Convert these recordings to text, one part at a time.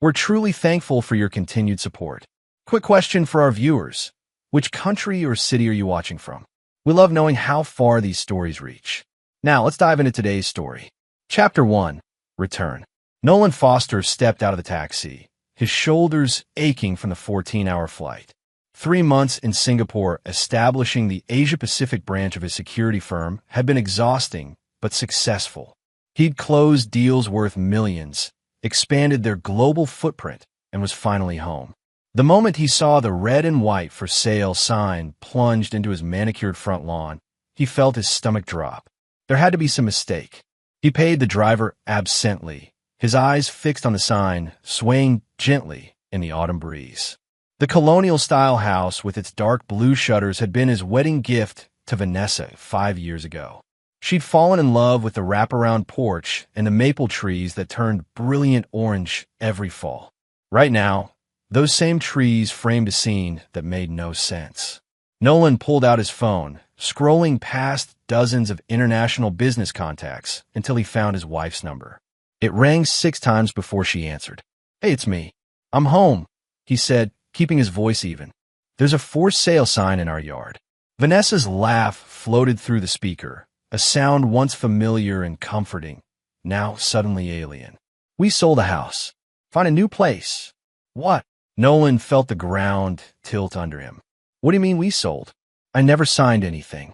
We're truly thankful for your continued support. Quick question for our viewers. Which country or city are you watching from? We love knowing how far these stories reach. Now, let's dive into today's story. Chapter 1. Return. Nolan Foster stepped out of the taxi, his shoulders aching from the 14-hour flight. 3 months in Singapore establishing the Asia-Pacific branch of his security firm had been exhausting, but successful. He'd closed deals worth millions, expanded their global footprint, and was finally home. The moment he saw the red and white for sale sign plunged into his manicured front lawn, he felt his stomach drop. There had to be some mistake. He paid the driver absently, his eyes fixed on the sign, swaying gently in the autumn breeze. The colonial-style house with its dark blue shutters had been his wedding gift to Vanessa 5 years ago. She'd fallen in love with the wraparound porch and the maple trees that turned brilliant orange every fall. Right now, those same trees framed a scene that made no sense. Nolan pulled out his phone, scrolling past dozens of international business contacts until he found his wife's number. It rang 6 times before she answered. "Hey, it's me. I'm home," he said, keeping his voice even. "There's a for sale sign in our yard." Vanessa's laugh floated through the speaker, a sound once familiar and comforting, now suddenly alien. "We sold a house. Find a new place." "What?" Nolan felt the ground tilt under him. "What do you mean we sold? I never signed anything."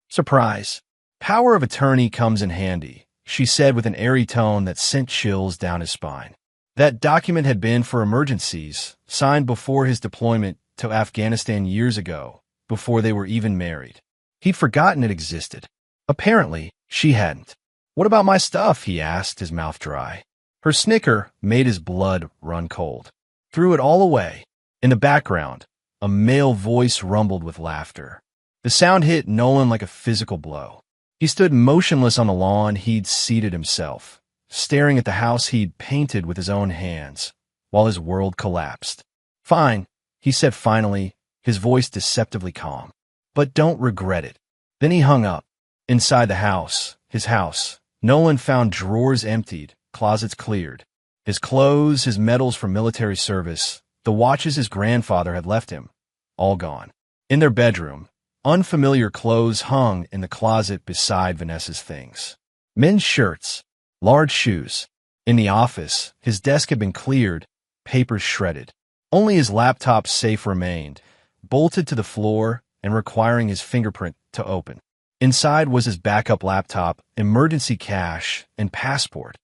"Surprise. Power of attorney comes in handy," she said with an airy tone that sent chills down his spine. That document had been for emergencies, signed before his deployment to Afghanistan years ago, before they were even married. He'd forgotten it existed. Apparently, she hadn't. "What about my stuff?" he asked, his mouth dry. Her snicker made his blood run cold. "Threw it all away." In the background, a male voice rumbled with laughter. The sound hit Nolan like a physical blow. He stood motionless on the lawn he'd seated himself, staring at the house he'd painted with his own hands, while his world collapsed. "Fine," he said finally, his voice deceptively calm. "But don't regret it." Then he hung up. Inside the house, his house, Nolan found drawers emptied, closets cleared. His clothes, his medals from military service, the watches his grandfather had left him, all gone. In their bedroom, unfamiliar clothes hung in the closet beside Vanessa's things. Men's shirts, large shoes. In the office, his desk had been cleared, papers shredded. Only his laptop safe remained, bolted to the floor and requiring his fingerprint to open. Inside was his backup laptop, emergency cash, and passport.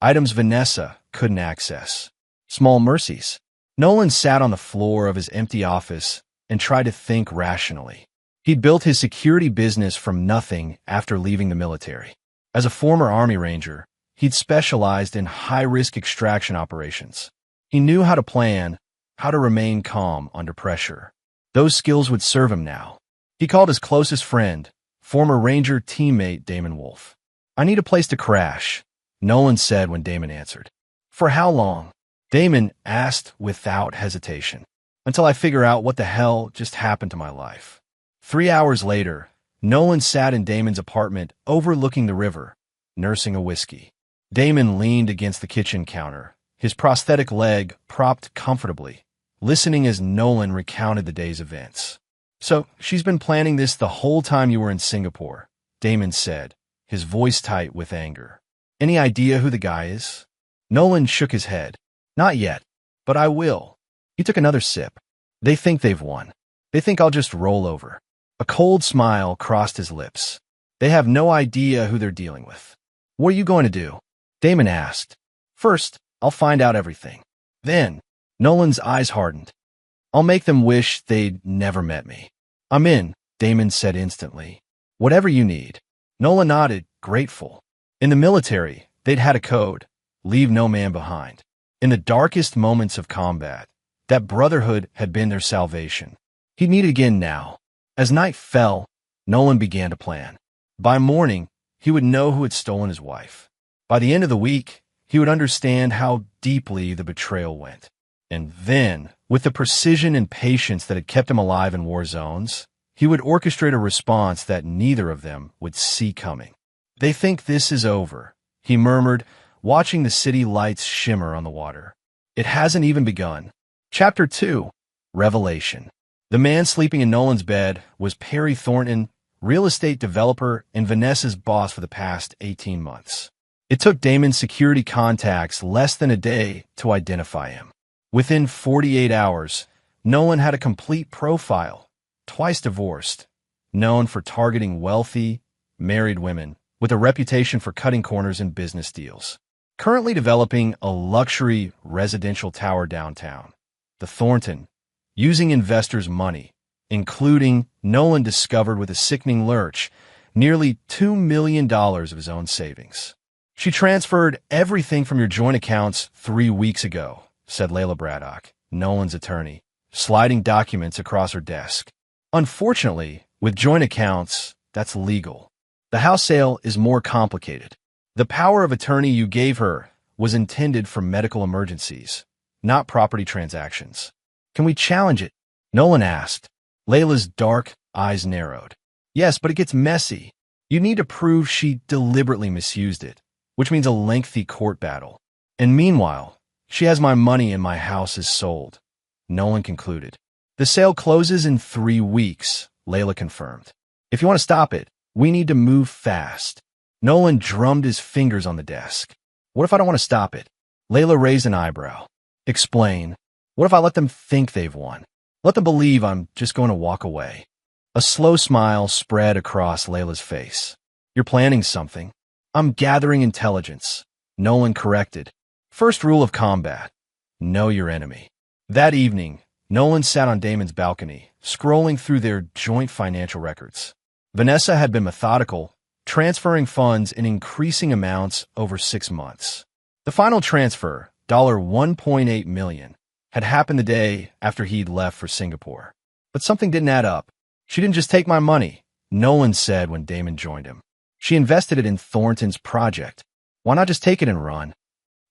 Items Vanessa couldn't access. Small mercies. Nolan sat on the floor of his empty office and tried to think rationally. He'd built his security business from nothing after leaving the military. As a former Army Ranger, he'd specialized in high-risk extraction operations. He knew how to plan, how to remain calm under pressure. Those skills would serve him now. He called his closest friend, former Ranger teammate Damon Wolf. "I need a place to crash," Nolan said when Damon answered. "For how long?" Damon asked without hesitation. "Until I figure out what the hell just happened to my life." 3 hours later, Nolan sat in Damon's apartment overlooking the river, nursing a whiskey. Damon leaned against the kitchen counter, his prosthetic leg propped comfortably, listening as Nolan recounted the day's events. "So, she's been planning this the whole time you were in Singapore," Damon said, his voice tight with anger. "Any idea who the guy is?" Nolan shook his head. "Not yet, but I will." He took another sip. "They think they've won. They think I'll just roll over." A cold smile crossed his lips. "They have no idea who they're dealing with." "What are you going to do?" Damon asked. "First, I'll find out everything. Then," Nolan's eyes hardened, "I'll make them wish they'd never met me." "I'm in," Damon said instantly. "Whatever you need." Nolan nodded, grateful. In the military, they'd had a code: leave no man behind. In the darkest moments of combat, that brotherhood had been their salvation. He'd need it again now. As night fell, Nolan began to plan. By morning, he would know who had stolen his wife. By the end of the week, he would understand how deeply the betrayal went. And then, with the precision and patience that had kept him alive in war zones, he would orchestrate a response that neither of them would see coming. "They think this is over," he murmured, watching the city lights shimmer on the water. It hasn't even begun. Chapter 2. Revelation. The man sleeping in Nolan's bed was Perry Thornton, real estate developer and Vanessa's boss for the past 18 months. It took Damon's security contacts less than a day to identify him. Within 48 hours, Nolan had a complete profile, twice divorced, known for targeting wealthy, married women, with a reputation for cutting corners in business deals. Currently developing a luxury residential tower downtown, the Thornton, using investors' money, including, Nolan discovered with a sickening lurch, nearly $2 million of his own savings. She transferred everything from your joint accounts 3 weeks ago, said Layla Braddock, Nolan's attorney, sliding documents across her desk. Unfortunately, with joint accounts, that's legal. The house sale is more complicated. The power of attorney you gave her was intended for medical emergencies, not property transactions. Can we challenge it? Nolan asked. Layla's dark eyes narrowed. Yes, but it gets messy. You need to prove she deliberately misused it, which means a lengthy court battle. And meanwhile, she has my money and my house is sold. Nolan concluded. The sale closes in 3 weeks, Layla confirmed. If you want to stop it, we need to move fast. Nolan drummed his fingers on the desk. What if I don't want to stop it? Layla raised an eyebrow. Explain. What if I let them think they've won? Let them believe I'm just going to walk away. A slow smile spread across Layla's face. You're planning something. I'm gathering intelligence. Nolan corrected. First rule of combat. Know your enemy. That evening, Nolan sat on Damon's balcony, scrolling through their joint financial records. Vanessa had been methodical, transferring funds in increasing amounts over 6 months. The final transfer, $1.8 million, had happened the day after he'd left for Singapore. But something didn't add up. She didn't just take my money, Nolan said when Damon joined him. She invested it in Thornton's project. Why not just take it and run?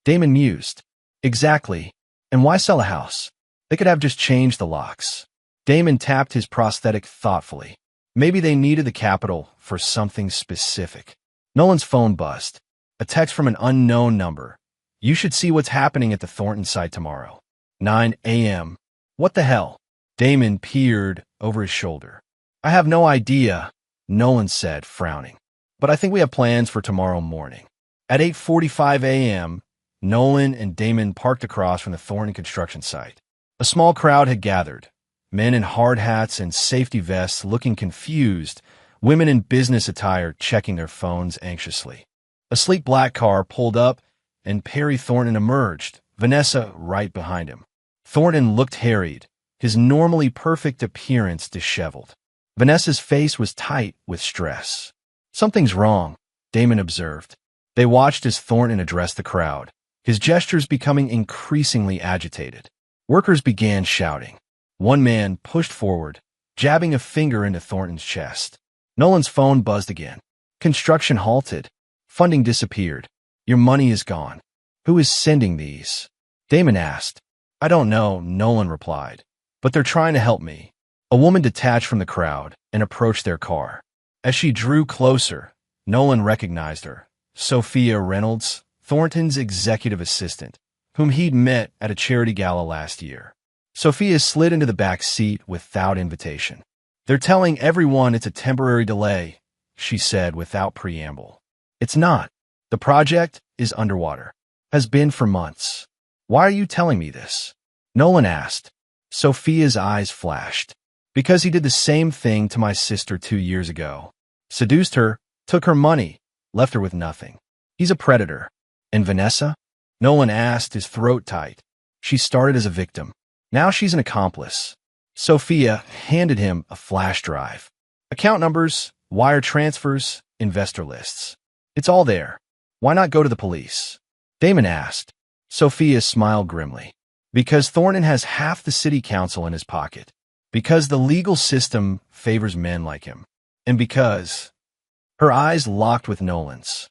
Damon mused. Exactly. And why sell a house? They could have just changed the locks. Damon tapped his prosthetic thoughtfully. Maybe they needed the capital for something specific. Nolan's phone buzzed. A text from an unknown number. You should see what's happening at the Thornton site tomorrow. 9 a.m. What the hell? Damon peered over his shoulder. I have no idea, Nolan said, frowning. But I think we have plans for tomorrow morning. At 8:45 a.m., Nolan and Damon parked across from the Thornton construction site. A small crowd had gathered. Men in hard hats and safety vests looking confused, women in business attire checking their phones anxiously. A sleek black car pulled up, and Perry Thornton emerged, Vanessa right behind him. Thornton looked harried, his normally perfect appearance disheveled. Vanessa's face was tight with stress. Something's wrong, Damon observed. They watched as Thornton addressed the crowd, his gestures becoming increasingly agitated. Workers began shouting. One man pushed forward, jabbing a finger into Thornton's chest. Nolan's phone buzzed again. Construction halted. Funding disappeared. Your money is gone. Who is sending these? Damon asked. I don't know, Nolan replied. But they're trying to help me. A woman detached from the crowd and approached their car. As she drew closer, Nolan recognized her. Sophia Reynolds, Thornton's executive assistant, whom he'd met at a charity gala last year. Sophia slid into the back seat without invitation. They're telling everyone it's a temporary delay, she said without preamble. It's not. The project is underwater. Has been for months. Why are you telling me this? Nolan asked. Sophia's eyes flashed. Because he did the same thing to my sister 2 years ago. Seduced her, took her money, left her with nothing. He's a predator. And Vanessa? Nolan asked, his throat tight. She started as a victim. Now she's an accomplice. Sophia handed him a flash drive. Account numbers, wire transfers, investor lists. It's all there. Why not go to the police? Damon asked. Sophia smiled grimly. Because Thornton has half the city council in his pocket. Because the legal system favors men like him. And because... Her eyes locked with Nolan's.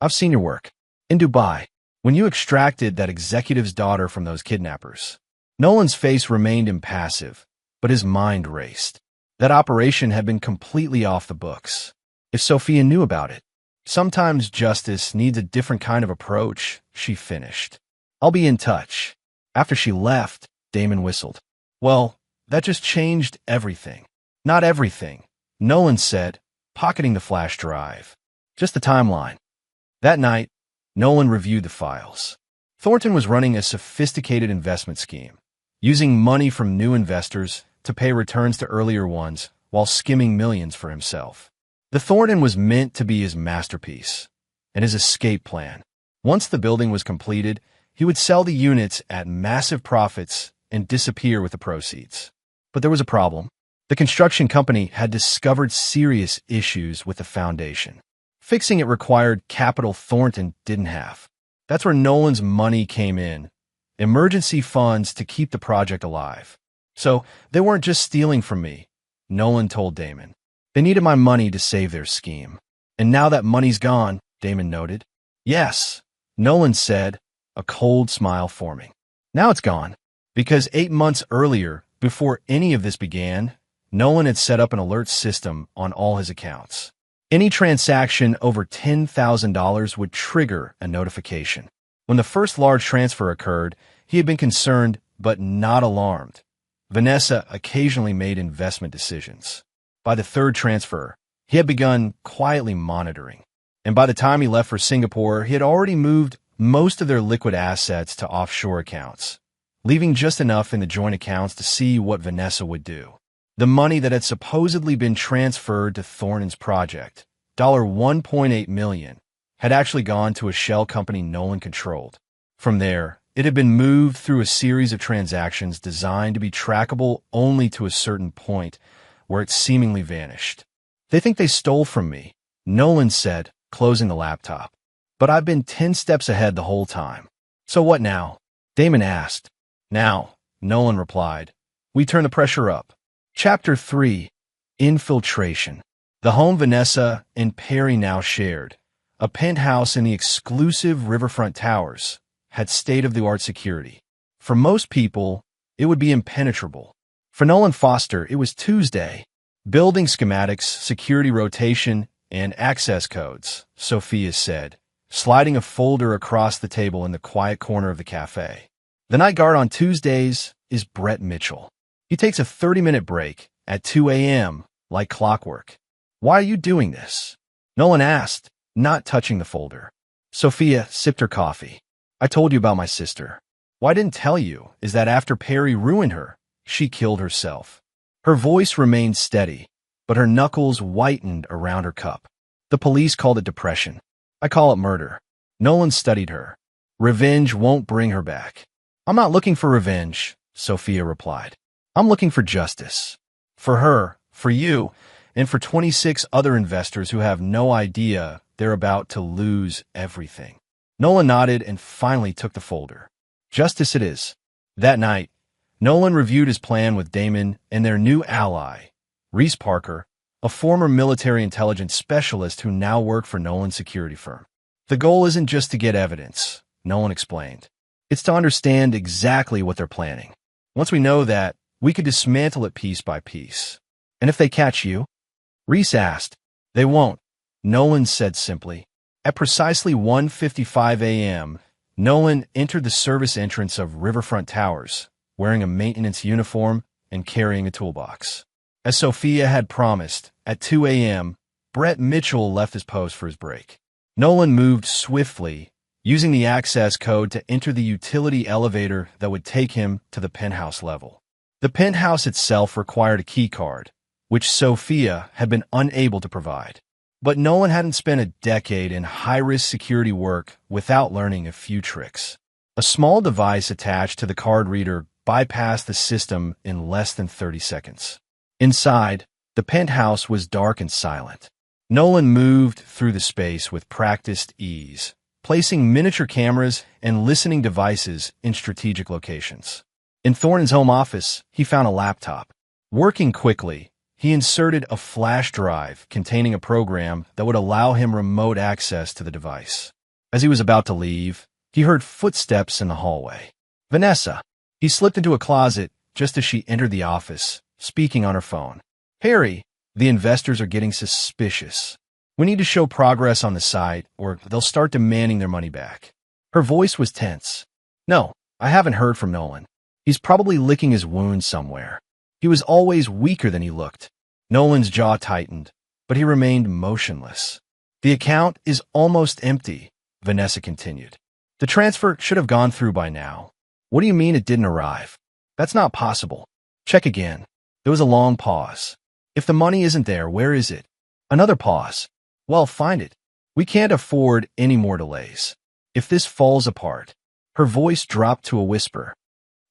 I've seen your work. In Dubai, when you extracted that executive's daughter from those kidnappers. Nolan's face remained impassive, but his mind raced. That operation had been completely off the books. If Sophia knew about it. Sometimes justice needs a different kind of approach, she finished. I'll be in touch. After she left, Damon whistled. Well, that just changed everything. Not everything, Nolan said, pocketing the flash drive. Just the timeline. That night, Nolan reviewed the files. Thornton was running a sophisticated investment scheme, using money from new investors to pay returns to earlier ones while skimming millions for himself. The Thornton was meant to be his masterpiece and his escape plan. Once the building was completed, he would sell the units at massive profits and disappear with the proceeds. But there was a problem. The construction company had discovered serious issues with the foundation. Fixing it required capital Thornton didn't have. That's where Nolan's money came in. Emergency funds to keep the project alive. So they weren't just stealing from me, Nolan told Damon. They needed my money to save their scheme. And now that money's gone, Damon noted. Yes, Nolan said, a cold smile forming. Now it's gone. Because 8 months earlier, before any of this began, Nolan had set up an alert system on all his accounts. Any transaction over $10,000 would trigger a notification. When the first large transfer occurred, he had been concerned but not alarmed. Vanessa occasionally made investment decisions. By the third transfer, he had begun quietly monitoring. And by the time he left for Singapore, he had already moved most of their liquid assets to offshore accounts, leaving just enough in the joint accounts to see what Vanessa would do. The money that had supposedly been transferred to Thornton's project, $1.8 million, had actually gone to a shell company Nolan controlled. From there, it had been moved through a series of transactions designed to be trackable only to a certain point, where it seemingly vanished. They think they stole from me, Nolan said, closing the laptop. But I've been 10 steps ahead the whole time. So what now? Damon asked. Now, Nolan replied. We turn the pressure up. Chapter 3. Infiltration. The home Vanessa and Perry now shared, a penthouse in the exclusive Riverfront Towers, had state-of-the-art security. For most people, it would be impenetrable. For Nolan Foster, it was Tuesday. Building schematics, security rotation, and access codes, Sophia said, sliding a folder across the table in the quiet corner of the cafe. The night guard on Tuesdays is Brett Mitchell. He takes a 30-minute break at 2 a.m., like clockwork. Why are you doing this? Nolan asked, not touching the folder. Sophia sipped her coffee. I told you about my sister. What I didn't tell you is that after Perry ruined her, she killed herself. Her voice remained steady, but her knuckles whitened around her cup. The police called it depression. I call it murder. Nolan studied her. Revenge won't bring her back. I'm not looking for revenge, Sophia replied. I'm looking for justice. For her, for you, and for 26 other investors who have no idea they're about to lose everything. Nolan nodded and finally took the folder. Justice it is. That night, Nolan reviewed his plan with Damon and their new ally, Reese Parker, a former military intelligence specialist who now worked for Nolan's security firm. The goal isn't just to get evidence, Nolan explained. It's to understand exactly what they're planning. Once we know that, we could dismantle it piece by piece. And if they catch you? Reese asked. They won't, Nolan said simply. At precisely 1:55 a.m., Nolan entered the service entrance of Riverfront Towers, wearing a maintenance uniform and carrying a toolbox. As Sophia had promised, at 2 a.m., Brett Mitchell left his post for his break. Nolan moved swiftly, using the access code to enter the utility elevator that would take him to the penthouse level. The penthouse itself required a key card, which Sophia had been unable to provide. But Nolan hadn't spent a decade in high-risk security work without learning a few tricks. A small device attached to the card reader bypassed the system in less than 30 seconds. Inside, the penthouse was dark and silent. Nolan moved through the space with practiced ease, placing miniature cameras and listening devices in strategic locations. In Thornton's home office, he found a laptop. Working quickly, he inserted a flash drive containing a program that would allow him remote access to the device. As he was about to leave, he heard footsteps in the hallway. Vanessa. He slipped into a closet just as she entered the office, speaking on her phone. Harry, the investors are getting suspicious. We need to show progress on the site or they'll start demanding their money back. Her voice was tense. No, I haven't heard from Nolan. He's probably licking his wounds somewhere. He was always weaker than he looked. Nolan's jaw tightened, but he remained motionless. The account is almost empty, Vanessa continued. The transfer should have gone through by now. What do you mean it didn't arrive? That's not possible. Check again. There was a long pause. If the money isn't there, where is it? Another pause. Well, find it. We can't afford any more delays. If this falls apart, her voice dropped to a whisper.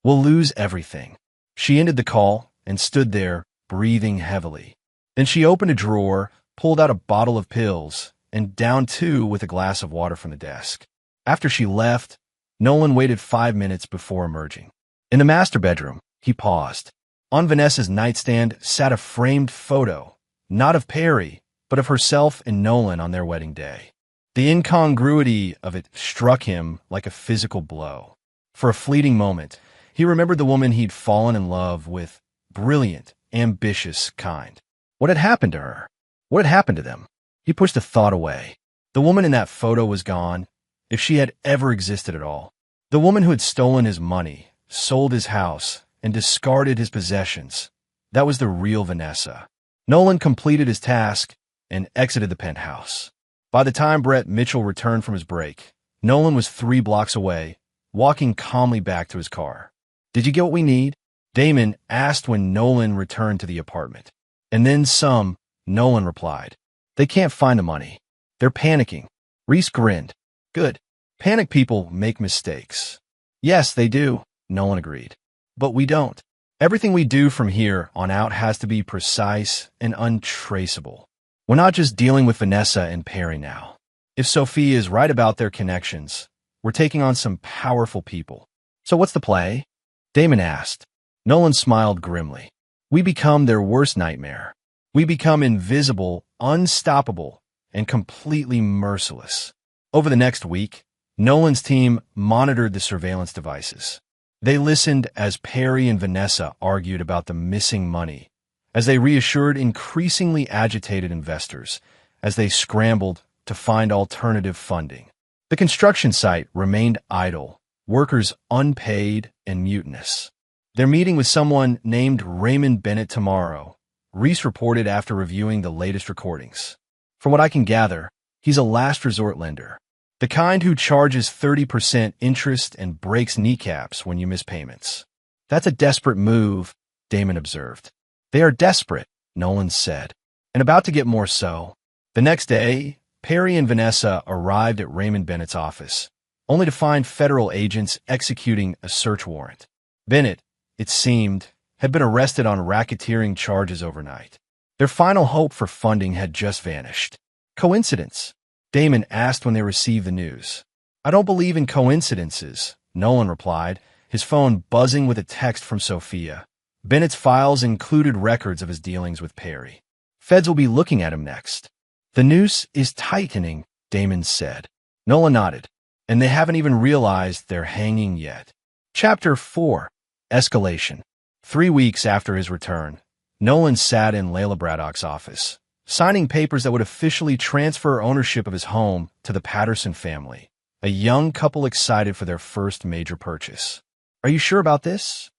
We'll lose everything. She ended the call and stood there, breathing heavily. Then she opened a drawer, pulled out a bottle of pills, and downed two with a glass of water from the desk. After she left, Nolan waited 5 minutes before emerging. In the master bedroom, he paused. On Vanessa's nightstand sat a framed photo, not of Perry, but of herself and Nolan on their wedding day. The incongruity of it struck him like a physical blow. For a fleeting moment, he remembered the woman he'd fallen in love with, brilliant, ambitious kind. What had happened to her? What had happened to them? He pushed the thought away. The woman in that photo was gone, if she had ever existed at all. The woman who had stolen his money, sold his house, and discarded his possessions. That was the real Vanessa. Nolan completed his task and exited the penthouse. By the time Brett Mitchell returned from his break, Nolan was 3 blocks away, walking calmly back to his car. Did you get what we need? Damon asked when Nolan returned to the apartment. And then some, Nolan replied. They can't find the money. They're panicking. Reese grinned. Good. Panic people make mistakes. Yes, they do, Nolan agreed. But we don't. Everything we do from here on out has to be precise and untraceable. We're not just dealing with Vanessa and Perry now. If Sophia is right about their connections, we're taking on some powerful people. So what's the play? Damon asked. Nolan smiled grimly. We become their worst nightmare. We become invisible, unstoppable, and completely merciless. Over the next week, Nolan's team monitored the surveillance devices. They listened as Perry and Vanessa argued about the missing money, as they reassured increasingly agitated investors, as they scrambled to find alternative funding. The construction site remained idle, workers unpaid and mutinous. They're meeting with someone named Raymond Bennett tomorrow, Reese reported after reviewing the latest recordings. From what I can gather, he's a last resort lender. The kind who charges 30% interest and breaks kneecaps when you miss payments. That's a desperate move, Damon observed. They are desperate, Nolan said, and about to get more so. The next day, Perry and Vanessa arrived at Raymond Bennett's office, only to find federal agents executing a search warrant. Bennett, it seemed, had been arrested on racketeering charges overnight. Their final hope for funding had just vanished. Coincidence? Damon asked when they received the news. I don't believe in coincidences, Nolan replied, his phone buzzing with a text from Sophia. Bennett's files included records of his dealings with Perry. Feds will be looking at him next. The noose is tightening, Damon said. Nolan nodded, and they haven't even realized they're hanging yet. Chapter 4. Escalation. 3 weeks after his return, Nolan sat in Layla Braddock's office, signing papers that would officially transfer ownership of his home to the Patterson family, a young couple excited for their first major purchase. Are you sure about this?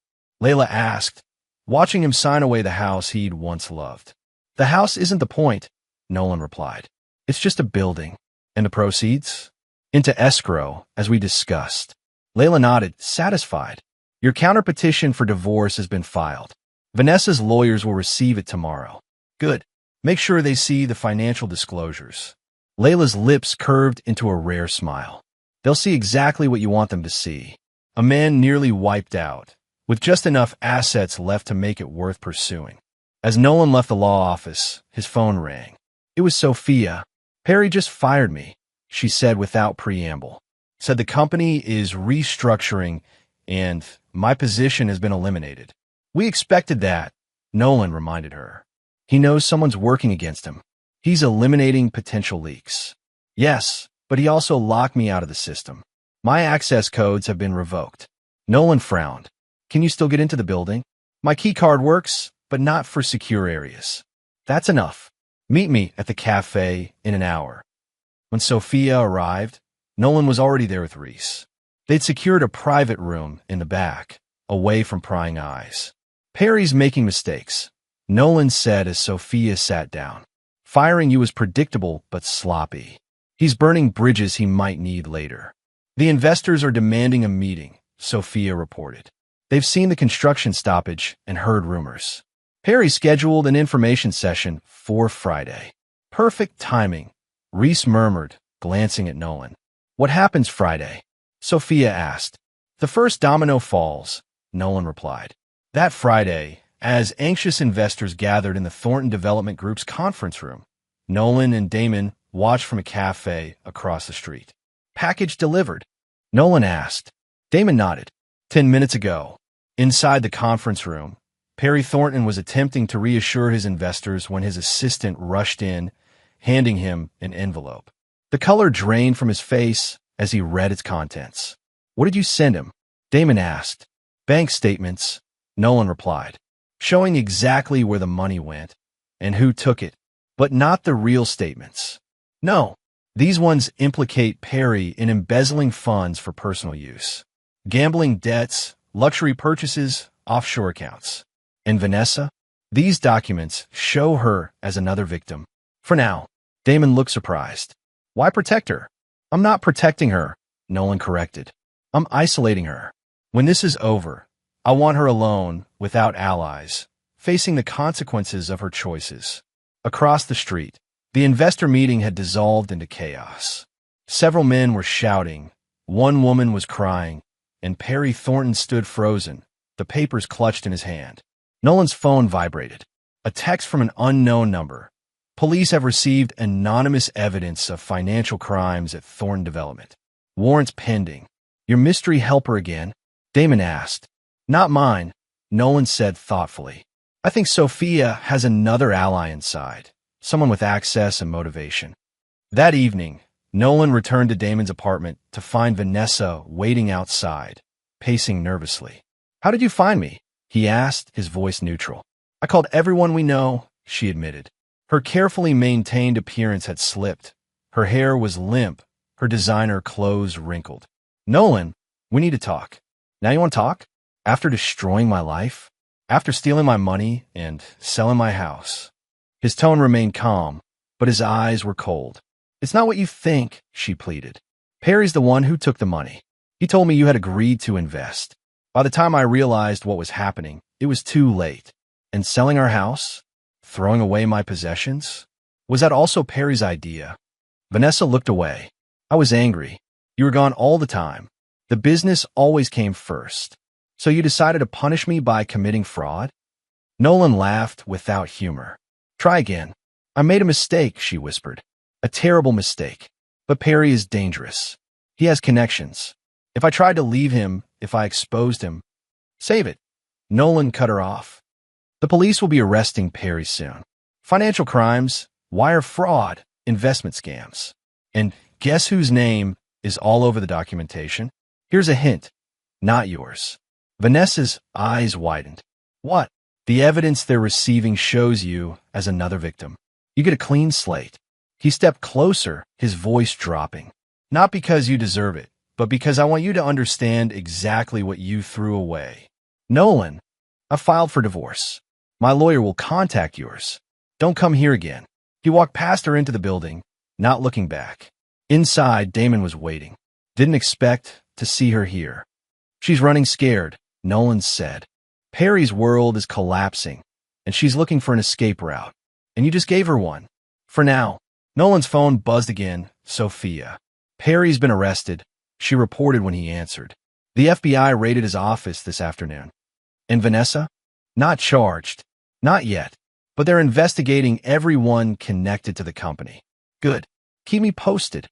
Layla asked, watching him sign away the house he'd once loved. The house isn't the point, Nolan replied. It's just a building. And the proceeds? Into escrow, as we discussed. Layla nodded, satisfied. Your counterpetition for divorce has been filed. Vanessa's lawyers will receive it tomorrow. Good. Make sure they see the financial disclosures. Layla's lips curved into a rare smile. They'll see exactly what you want them to see. A man nearly wiped out, with just enough assets left to make it worth pursuing. As Nolan left the law office, his phone rang. It was Sophia. Perry just fired me, she said without preamble. Said the company is restructuring and my position has been eliminated. We expected that, Nolan reminded her. He knows someone's working against him. He's eliminating potential leaks. Yes, but he also locked me out of the system. My access codes have been revoked. Nolan frowned. Can you still get into the building? My key card works, but not for secure areas. That's enough. Meet me at the cafe in an hour. When Sophia arrived, Nolan was already there with Reese. They'd secured a private room in the back, away from prying eyes. Perry's making mistakes, Nolan said as Sophia sat down. Firing you was predictable but sloppy. He's burning bridges he might need later. The investors are demanding a meeting, Sophia reported. They've seen the construction stoppage and heard rumors. Perry scheduled an information session for Friday. Perfect timing, Reese murmured, glancing at Nolan. What happens Friday? Sophia asked. The first domino falls, Nolan replied. That Friday, as anxious investors gathered in the Thornton Development Group's conference room, Nolan and Damon watched from a cafe across the street. Package delivered? Nolan asked. Damon nodded. 10 minutes ago. Inside the conference room, Perry Thornton was attempting to reassure his investors when his assistant rushed in, handing him an envelope. The color drained from his face as he read its contents. What did you send him? Damon asked. Bank statements, Nolan replied, showing exactly where the money went and who took it, but not the real statements. No, these ones implicate Perry in embezzling funds for personal use. Gambling debts, luxury purchases, offshore accounts. And Vanessa? These documents show her as another victim. For now, Damon looked surprised. Why protect her? I'm not protecting her, Nolan corrected. I'm isolating her. When this is over, I want her alone, without allies, facing the consequences of her choices. Across the street, the investor meeting had dissolved into chaos. Several men were shouting, one woman was crying, and Perry Thornton stood frozen, the papers clutched in his hand. Nolan's phone vibrated. A text from an unknown number. Police have received anonymous evidence of financial crimes at Thornton Development. Warrants pending. Your mystery helper again? Damon asked. Not mine, Nolan said thoughtfully. I think Sophia has another ally inside, someone with access and motivation. That evening, Nolan returned to Damon's apartment to find Vanessa waiting outside, pacing nervously. How did you find me? He asked, his voice neutral. I called everyone we know, she admitted. Her carefully maintained appearance had slipped. Her hair was limp, her designer clothes wrinkled. Nolan, we need to talk. Now you want to talk? After destroying my life? After stealing my money and selling my house? His tone remained calm, but his eyes were cold. It's not what you think, she pleaded. Perry's the one who took the money. He told me you had agreed to invest. By the time I realized what was happening, it was too late. And selling our house? Throwing away my possessions? Was that also Perry's idea? Vanessa looked away. I was angry. You were gone all the time. The business always came first. So you decided to punish me by committing fraud? Nolan laughed without humor. Try again. I made a mistake, she whispered. A terrible mistake. But Perry is dangerous. He has connections. If I tried to leave him, if I exposed him, save it. Nolan cut her off. The police will be arresting Perry soon. Financial crimes, wire fraud, investment scams. And guess whose name is all over the documentation? Here's a hint. Not yours. Vanessa's eyes widened. What? The evidence they're receiving shows you as another victim. You get a clean slate. He stepped closer, his voice dropping. Not because you deserve it, but because I want you to understand exactly what you threw away. Nolan, I filed for divorce. My lawyer will contact yours. Don't come here again. He walked past her into the building, not looking back. Inside, Damon was waiting. Didn't expect to see her here. She's running scared, Nolan said. Perry's world is collapsing, and she's looking for an escape route. And you just gave her one. For now. Nolan's phone buzzed again. Sophia. Perry's been arrested, she reported when he answered. The FBI raided his office this afternoon. And Vanessa? Not charged. Not yet. But they're investigating everyone connected to the company. Good. Keep me posted.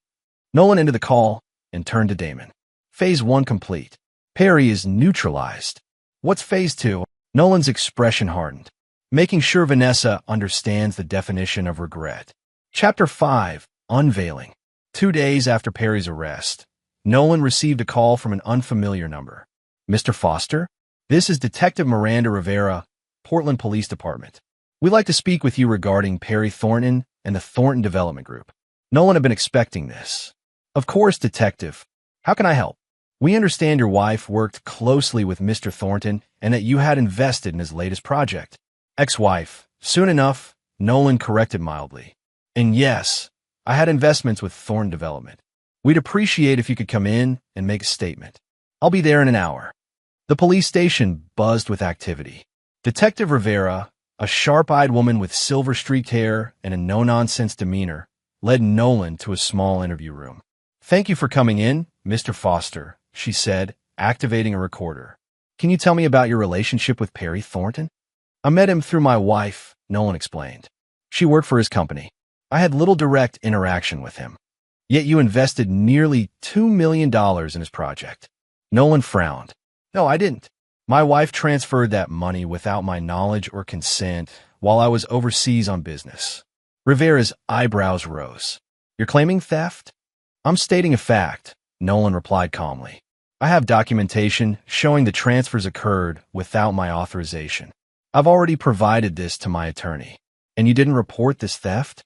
Nolan ended the call and turned to Damon. Phase 1 complete. Perry is neutralized. What's Phase 2? Nolan's expression hardened, making sure Vanessa understands the definition of regret. Chapter 5. Unveiling. 2 days after Perry's arrest, Nolan received a call from an unfamiliar number. Mr. Foster? This is Detective Miranda Rivera, Portland Police Department. We'd like to speak with you regarding Perry Thornton and the Thornton Development Group. Nolan had been expecting this. Of course, Detective. How can I help? We understand your wife worked closely with Mr. Thornton and that you had invested in his latest project. Ex-wife. Soon enough, Nolan corrected mildly. And yes, I had investments with Thornton Development. We'd appreciate if you could come in and make a statement. I'll be there in an hour. The police station buzzed with activity. Detective Rivera, a sharp-eyed woman with silver-streaked hair and a no-nonsense demeanor, led Nolan to a small interview room. "Thank you for coming in, Mr. Foster," she said, activating a recorder. "Can you tell me about your relationship with Perry Thornton?" "I met him through my wife," Nolan explained. "She worked for his company. I had little direct interaction with him. Yet you invested nearly $2 million in his project." Nolan frowned. "No, I didn't. My wife transferred that money without my knowledge or consent while I was overseas on business." Rivera's eyebrows rose. "You're claiming theft?" "I'm stating a fact," Nolan replied calmly. "I have documentation showing the transfers occurred without my authorization. I've already provided this to my attorney." "And you didn't report this theft?"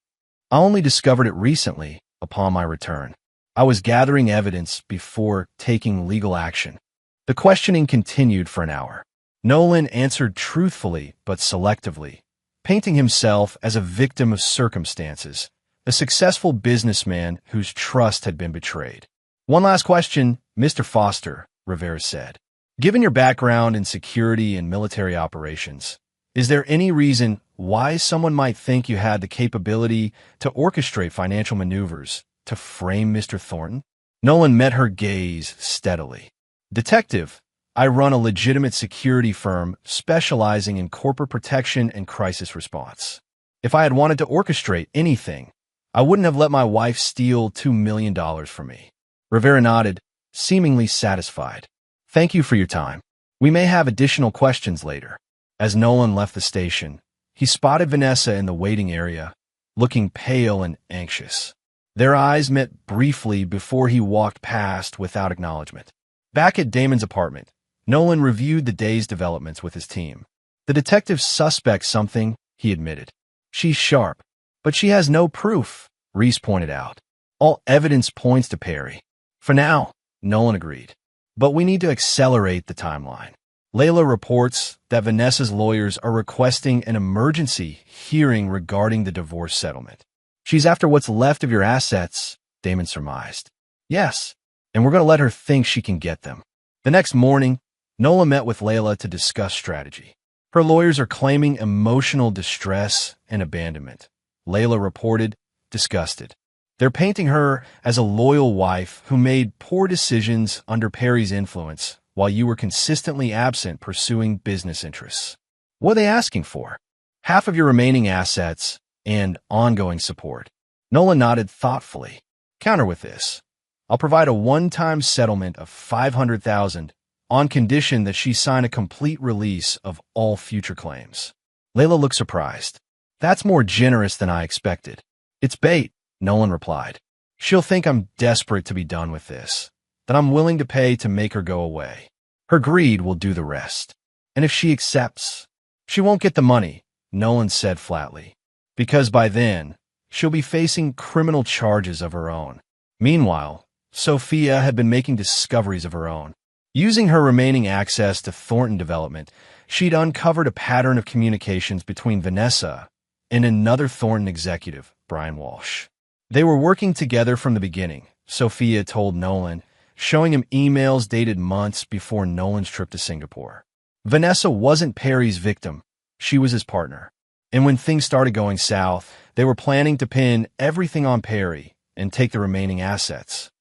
"I only discovered it recently, upon my return. I was gathering evidence before taking legal action." The questioning continued for an hour. Nolan answered truthfully but selectively, painting himself as a victim of circumstances, a successful businessman whose trust had been betrayed. "One last question, Mr. Foster," Rivera said. "Given your background in security and military operations, is there any reason why someone might think you had the capability to orchestrate financial maneuvers to frame Mr. Thornton?" Nolan met her gaze steadily. "Detective, I run a legitimate security firm specializing in corporate protection and crisis response. If I had wanted to orchestrate anything, I wouldn't have let my wife steal $2 million from me." Rivera nodded, seemingly satisfied. "Thank you for your time. We may have additional questions later." As Nolan left the station, he spotted Vanessa in the waiting area, looking pale and anxious. Their eyes met briefly before he walked past without acknowledgement. Back at Damon's apartment, Nolan reviewed the day's developments with his team. "The detective suspects something," he admitted. "She's sharp, but she has no proof," Reese pointed out. "All evidence points to Perry." "For now," Nolan agreed. "But we need to accelerate the timeline." Layla reports that Vanessa's lawyers are requesting an emergency hearing regarding the divorce settlement. "She's after what's left of your assets," Damon surmised. "Yes, and we're going to let her think she can get them." The next morning, Nola met with Layla to discuss strategy. Her lawyers are claiming emotional distress and abandonment, Layla reported, disgusted. "They're painting her as a loyal wife who made poor decisions under Perry's influence while you were consistently absent pursuing business interests." "What are they asking for?" "Half of your remaining assets and ongoing support." Nola nodded thoughtfully. "Counter with this. I'll provide a one-time settlement of $500,000 on condition that she sign a complete release of all future claims." Layla looked surprised. "That's more generous than I expected." "It's bait," Nolan replied. "She'll think I'm desperate to be done with this, that I'm willing to pay to make her go away. Her greed will do the rest. And if she accepts, she won't get the money," Nolan said flatly, "because by then, she'll be facing criminal charges of her own." Meanwhile, Sophia had been making discoveries of her own. Using her remaining access to Thornton Development, she'd uncovered a pattern of communications between Vanessa and another Thornton executive, Brian Walsh. They were working together from the beginning, Sophia told Nolan, showing him emails dated months before Nolan's trip to Singapore. Vanessa wasn't Perry's victim, she was his partner. And when things started going south, they were planning to pin everything on Perry and take the remaining assets.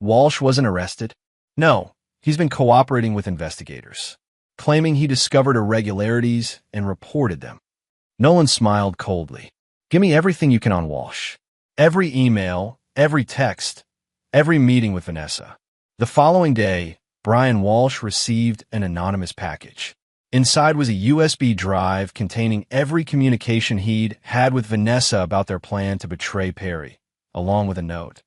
Walsh wasn't arrested. No, he's been cooperating with investigators, claiming he discovered irregularities and reported them. Nolan smiled coldly. "Give me everything you can on Walsh. Every email, every text, every meeting with Vanessa." The following day, Brian Walsh received an anonymous package. Inside was a USB drive containing every communication he'd had with Vanessa about their plan to betray Perry, along with a note.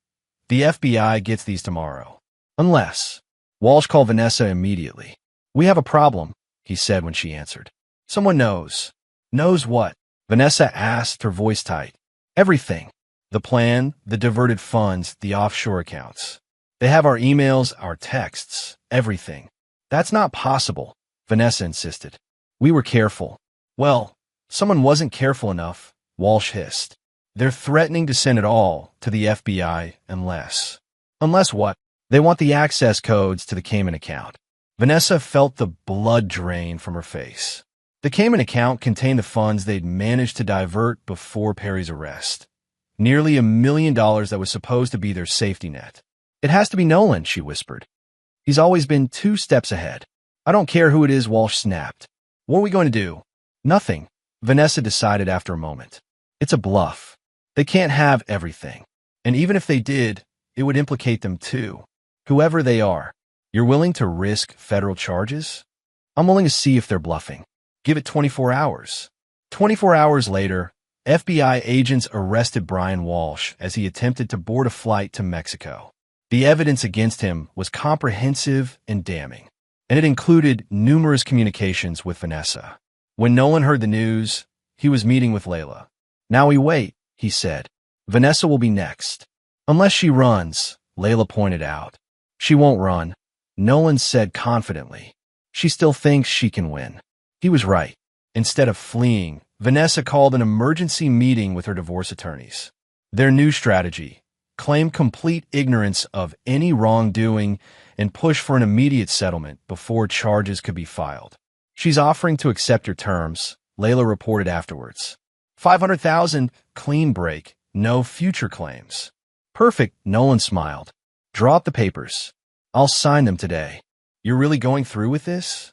"The FBI gets these tomorrow. Unless..." Walsh called Vanessa immediately. "We have a problem," he said when she answered. "Someone knows." "Knows what?" Vanessa asked, her voice tight. "Everything. The plan, the diverted funds, the offshore accounts. They have our emails, our texts, everything. That's not possible, Vanessa insisted. We were careful. Well, someone wasn't careful enough, Walsh hissed. They're threatening to send it all to the FBI unless... Unless what? They want the access codes to the Cayman account. Vanessa felt the blood drain from her face. The Cayman account contained the funds they'd managed to divert before Perry's arrest. Nearly $1 million that was supposed to be their safety net. It has to be Nolan, she whispered. He's always been 2 steps ahead. I don't care who it is, Walsh snapped. What are we going to do? Nothing, Vanessa decided after a moment. It's a bluff. They can't have everything. And even if they did, it would implicate them too. Whoever they are. You're willing to risk federal charges? I'm willing to see if they're bluffing. Give it 24 hours. 24 hours later, FBI agents arrested Brian Walsh as he attempted to board a flight to Mexico. The evidence against him was comprehensive and damning, and it included numerous communications with Vanessa. When Nolan heard the news, he was meeting with Layla. Now we wait, he said. Vanessa will be next. Unless she runs, Layla pointed out. She won't run, Nolan said confidently. She still thinks she can win. He was right. Instead of fleeing, Vanessa called an emergency meeting with her divorce attorneys. Their new strategy: claim complete ignorance of any wrongdoing and push for an immediate settlement before charges could be filed. She's offering to accept your terms, Layla reported afterwards. $500,000, clean break, no future claims. Perfect, Nolan smiled. Draw up the papers. I'll sign them today. You're really going through with this?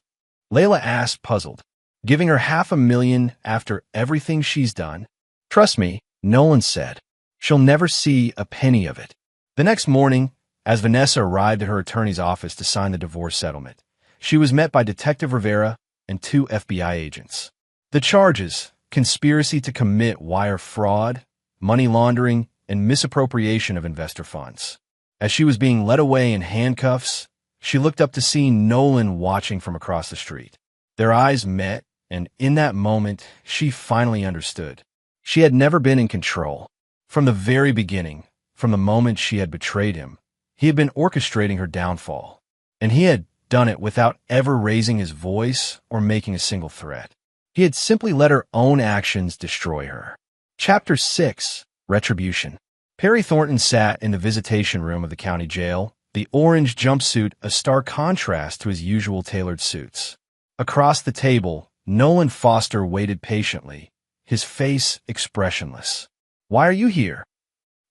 Layla asked, puzzled. Giving her $500,000 after everything she's done? Trust me, Nolan said. She'll never see a penny of it. The next morning, as Vanessa arrived at her attorney's office to sign the divorce settlement, she was met by Detective Rivera and 2 FBI agents. The charges: conspiracy to commit wire fraud, money laundering, and misappropriation of investor funds. As she was being led away in handcuffs, she looked up to see Nolan watching from across the street. Their eyes met, and in that moment, she finally understood. She had never been in control. From the very beginning, from the moment she had betrayed him, he had been orchestrating her downfall, and he had done it without ever raising his voice or making a single threat. He had simply let her own actions destroy her. Chapter 6: Retribution. Perry Thornton sat in the visitation room of the county jail, the orange jumpsuit a stark contrast to his usual tailored suits. Across the table, Nolan Foster waited patiently, his face expressionless. Why are you here?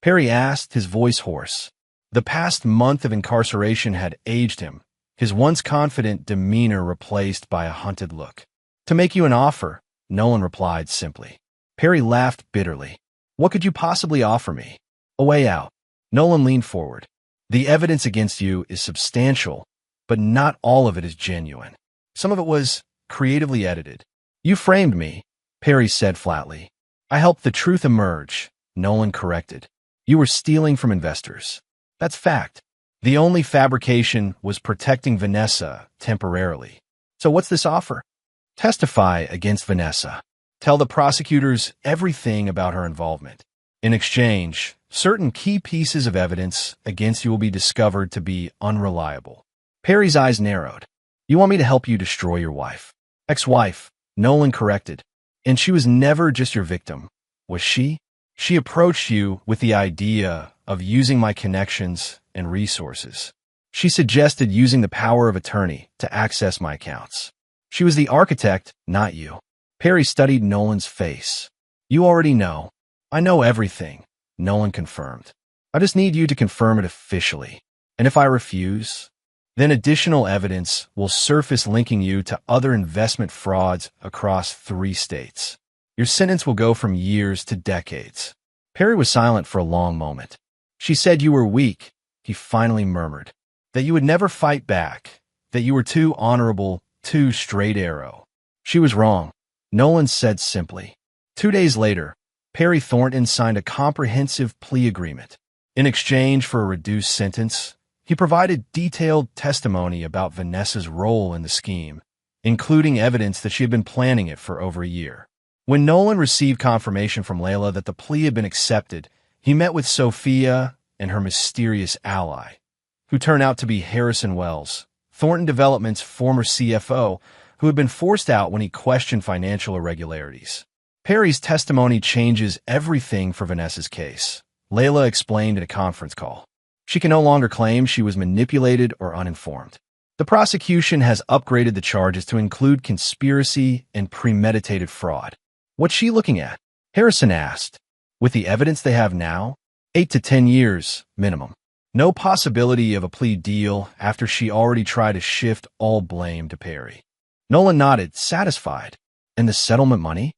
Perry asked, his voice hoarse. The past month of incarceration had aged him, his once confident demeanor replaced by a hunted look. To make you an offer, Nolan replied simply. Perry laughed bitterly. What could you possibly offer me? A way out. Nolan leaned forward. The evidence against you is substantial, but not all of it is genuine. Some of it was creatively edited. You framed me, Perry said flatly. I helped the truth emerge, Nolan corrected. You were stealing from investors. That's fact. The only fabrication was protecting Vanessa temporarily. So what's this offer? Testify against Vanessa. Tell the prosecutors everything about her involvement. In exchange, certain key pieces of evidence against you will be discovered to be unreliable. Perry's eyes narrowed. You want me to help you destroy your wife? Ex-wife, Nolan corrected. And she was never just your victim, was she? She approached you with the idea of using my connections and resources. She suggested using the power of attorney to access my accounts. She was the architect, not you. Perry studied Nolan's face. You already know. I know everything, Nolan confirmed. I just need you to confirm it officially. And if I refuse, then additional evidence will surface linking you to other investment frauds across 3 states. Your sentence will go from years to decades. Perry was silent for a long moment. She said you were weak, he finally murmured. That you would never fight back. That you were too honorable, too straight arrow. She was wrong, Nolan said simply. 2 days later, Perry Thornton signed a comprehensive plea agreement. In exchange for a reduced sentence, he provided detailed testimony about Vanessa's role in the scheme, including evidence that she had been planning it for over a year. When Nolan received confirmation from Layla that the plea had been accepted, he met with Sophia and her mysterious ally, who turned out to be Harrison Wells, Thornton Development's former CFO, who had been forced out when he questioned financial irregularities. Perry's testimony changes everything for Vanessa's case, Layla explained in a conference call. She can no longer claim she was manipulated or uninformed. The prosecution has upgraded the charges to include conspiracy and premeditated fraud. What's she looking at? Harrison asked. With the evidence they have now, 8 to 10 years, minimum. No possibility of a plea deal after she already tried to shift all blame to Perry. Nolan nodded, satisfied. And the settlement money?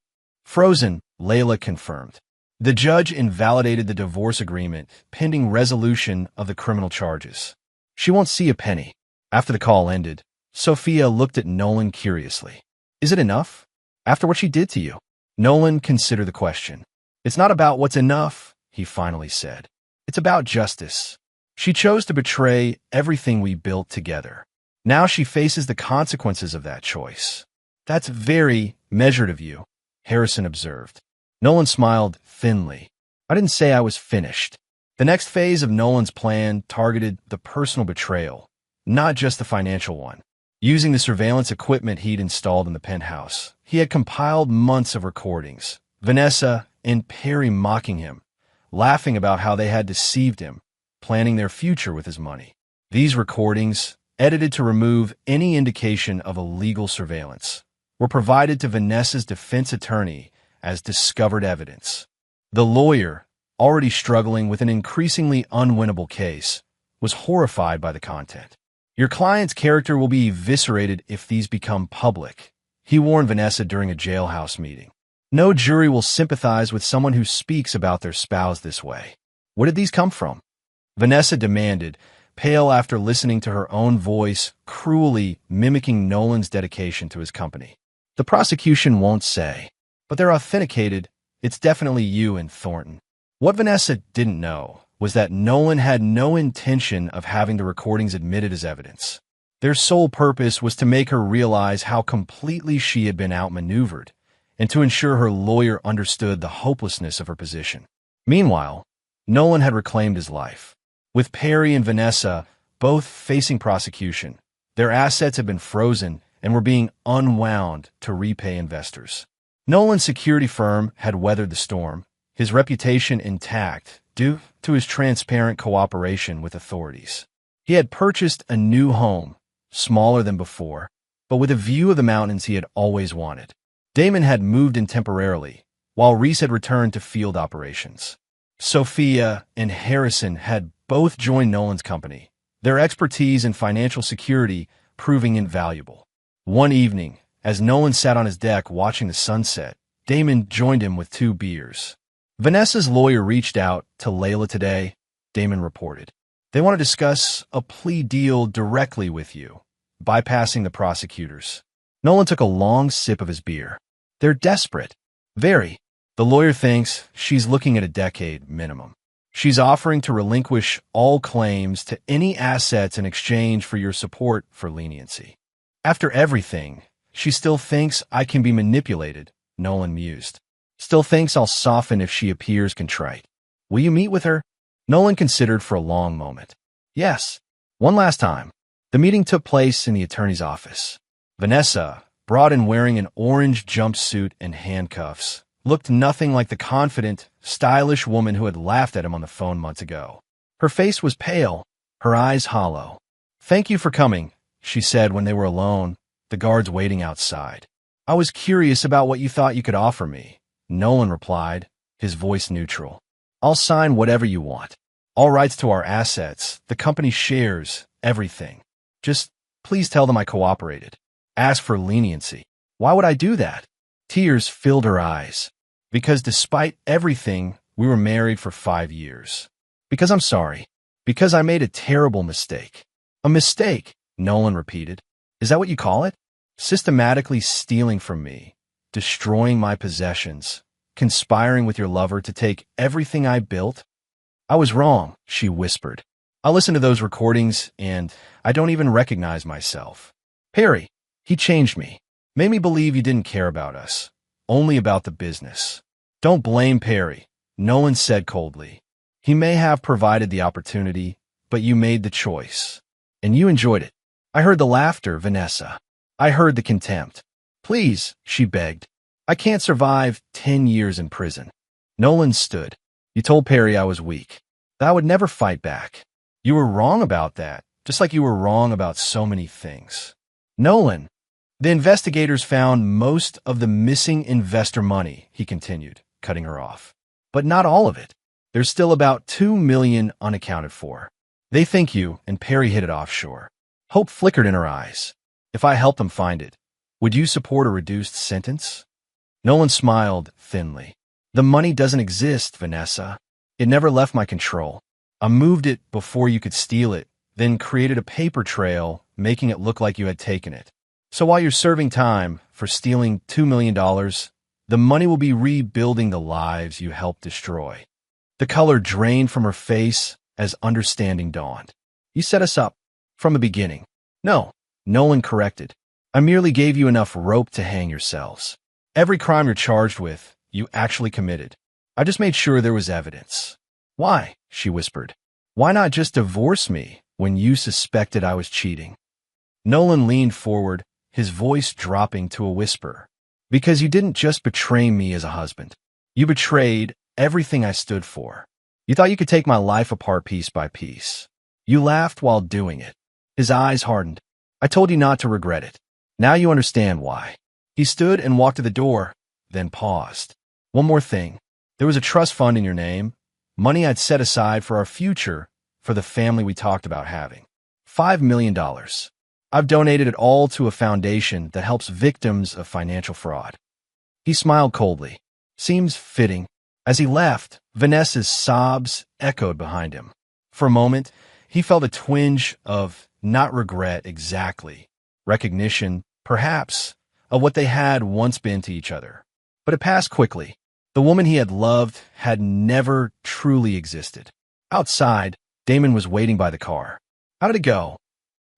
Frozen, Layla confirmed. The judge invalidated the divorce agreement pending resolution of the criminal charges. She won't see a penny. After the call ended, Sophia looked at Nolan curiously. Is it enough? After what she did to you? Nolan considered the question. It's not about what's enough, he finally said. It's about justice. She chose to betray everything we built together. Now she faces the consequences of that choice. That's very measured of you, Harrison observed. Nolan smiled thinly. I didn't say I was finished. The next phase of Nolan's plan targeted the personal betrayal, not just the financial one. Using the surveillance equipment he'd installed in the penthouse, he had compiled months of recordings, Vanessa and Perry mocking him, laughing about how they had deceived him, planning their future with his money. These recordings, edited to remove any indication of illegal surveillance, were provided to Vanessa's defense attorney as discovered evidence. The lawyer, already struggling with an increasingly unwinnable case, was horrified by the content. Your client's character will be eviscerated if these become public, he warned Vanessa during a jailhouse meeting. No jury will sympathize with someone who speaks about their spouse this way. Where did these come from? Vanessa demanded, pale after listening to her own voice cruelly mimicking Nolan's dedication to his company. The prosecution won't say, but they're authenticated. It's definitely you and Thornton. What Vanessa didn't know was that Nolan had no intention of having the recordings admitted as evidence. Their sole purpose was to make her realize how completely she had been outmaneuvered and to ensure her lawyer understood the hopelessness of her position. Meanwhile, Nolan had reclaimed his life. With Perry and Vanessa both facing prosecution, their assets had been frozen and were being unwound to repay investors. Nolan's security firm had weathered the storm, his reputation intact due to his transparent cooperation with authorities. He had purchased a new home, smaller than before, but with a view of the mountains he had always wanted. Damon had moved in temporarily, while Reese had returned to field operations. Sophia and Harrison had both joined Nolan's company, their expertise in financial security proving invaluable. One evening, as Nolan sat on his deck watching the sunset, Damon joined him with 2 beers. Vanessa's lawyer reached out to Layla today, Damon reported. They want to discuss a plea deal directly with you, bypassing the prosecutors. Nolan took a long sip of his beer. They're desperate. Very. The lawyer thinks she's looking at a decade minimum. She's offering to relinquish all claims to any assets in exchange for your support for leniency. After everything, she still thinks I can be manipulated, Nolan mused. Still thinks I'll soften if she appears contrite. Will you meet with her? Nolan considered for a long moment. Yes. One last time. The meeting took place in the attorney's office. Vanessa, brought in wearing an orange jumpsuit and handcuffs, looked nothing like the confident, stylish woman who had laughed at him on the phone months ago. Her face was pale, her eyes hollow. Thank you for coming, she said when they were alone, the guards waiting outside. I was curious about what you thought you could offer me, Nolan replied, his voice neutral. I'll sign whatever you want. All rights to our assets, the company shares, everything. Just please tell them I cooperated. Ask for leniency. Why would I do that? Tears filled her eyes. Because despite everything, we were married for 5 years. Because I'm sorry. Because I made a terrible mistake. A mistake, Nolan repeated. Is that what you call it? Systematically stealing from me, destroying my possessions, conspiring with your lover to take everything I built? I was wrong, she whispered. I listened to those recordings, and I don't even recognize myself. Perry, he changed me, made me believe you didn't care about us, only about the business. Don't blame Perry, Nolan said coldly. He may have provided the opportunity, but you made the choice. And you enjoyed it. I heard the laughter, Vanessa. I heard the contempt. Please, she begged. I can't survive 10 years in prison. Nolan stood. You told Perry I was weak, that I would never fight back. You were wrong about that, just like you were wrong about so many things. Nolan, the investigators found most of the missing investor money, he continued, cutting her off. But not all of it. There's still about $2 million unaccounted for. They think you and Perry hid it offshore. Hope flickered in her eyes. If I help them find it, would you support a reduced sentence? Nolan smiled thinly. The money doesn't exist, Vanessa. It never left my control. I moved it before you could steal it, then created a paper trail, making it look like you had taken it. So while you're serving time for stealing $2 million, the money will be rebuilding the lives you helped destroy. The color drained from her face as understanding dawned. You set us up from the beginning. No, Nolan corrected. I merely gave you enough rope to hang yourselves. Every crime you're charged with, you actually committed. I just made sure there was evidence. Why? She whispered. Why not just divorce me when you suspected I was cheating? Nolan leaned forward, his voice dropping to a whisper. Because you didn't just betray me as a husband. You betrayed everything I stood for. You thought you could take my life apart piece by piece. You laughed while doing it. His eyes hardened. I told you not to regret it. Now you understand why. He stood and walked to the door, then paused. One more thing. There was a trust fund in your name, money I'd set aside for our future, for the family we talked about having. $5 million. I've donated it all to a foundation that helps victims of financial fraud. He smiled coldly. Seems fitting. As he left, Vanessa's sobs echoed behind him. For a moment, he felt a twinge of not regret exactly, recognition, perhaps, of what they had once been to each other. But it passed quickly. The woman he had loved had never truly existed. Outside, Damon was waiting by the car. How did it go?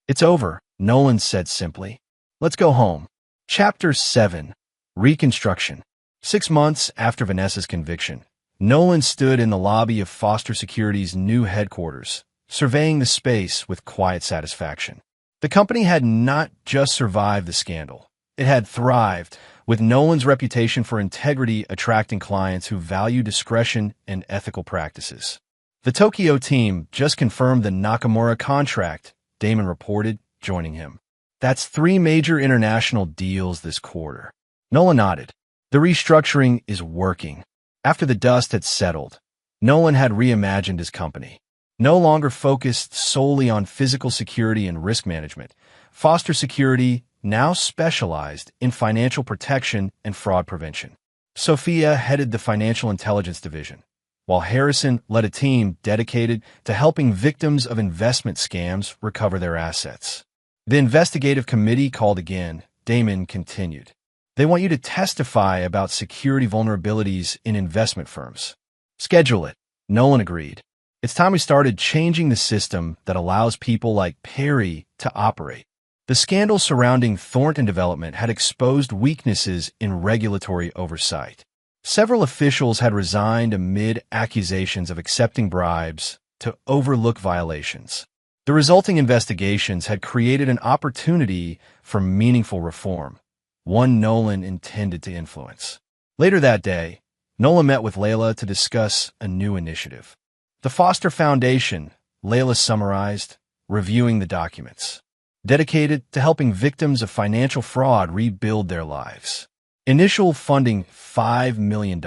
It's over, Nolan said simply. Let's go home. Chapter 7. Reconstruction. 6 months after Vanessa's conviction, Nolan stood in the lobby of Foster Security's new headquarters, surveying the space with quiet satisfaction. The company had not just survived the scandal. It had thrived, with Nolan's reputation for integrity attracting clients who value discretion and ethical practices. The Tokyo team just confirmed the Nakamura contract, Damon reported, joining him. That's 3 major international deals this quarter. Nolan nodded. The restructuring is working. After the dust had settled, Nolan had reimagined his company. No longer focused solely on physical security and risk management, Foster Security now specialized in financial protection and fraud prevention. Sophia headed the financial intelligence division, while Harrison led a team dedicated to helping victims of investment scams recover their assets. The investigative committee called again. Damon continued. They want you to testify about security vulnerabilities in investment firms. Schedule it. Nolan agreed. It's time we started changing the system that allows people like Perry to operate. The scandal surrounding Thornton Development had exposed weaknesses in regulatory oversight. Several officials had resigned amid accusations of accepting bribes to overlook violations. The resulting investigations had created an opportunity for meaningful reform, one Nolan intended to influence. Later that day, Nolan met with Layla to discuss a new initiative. The Foster Foundation, Layla summarized, reviewing the documents, dedicated to helping victims of financial fraud rebuild their lives. Initial funding $5 million.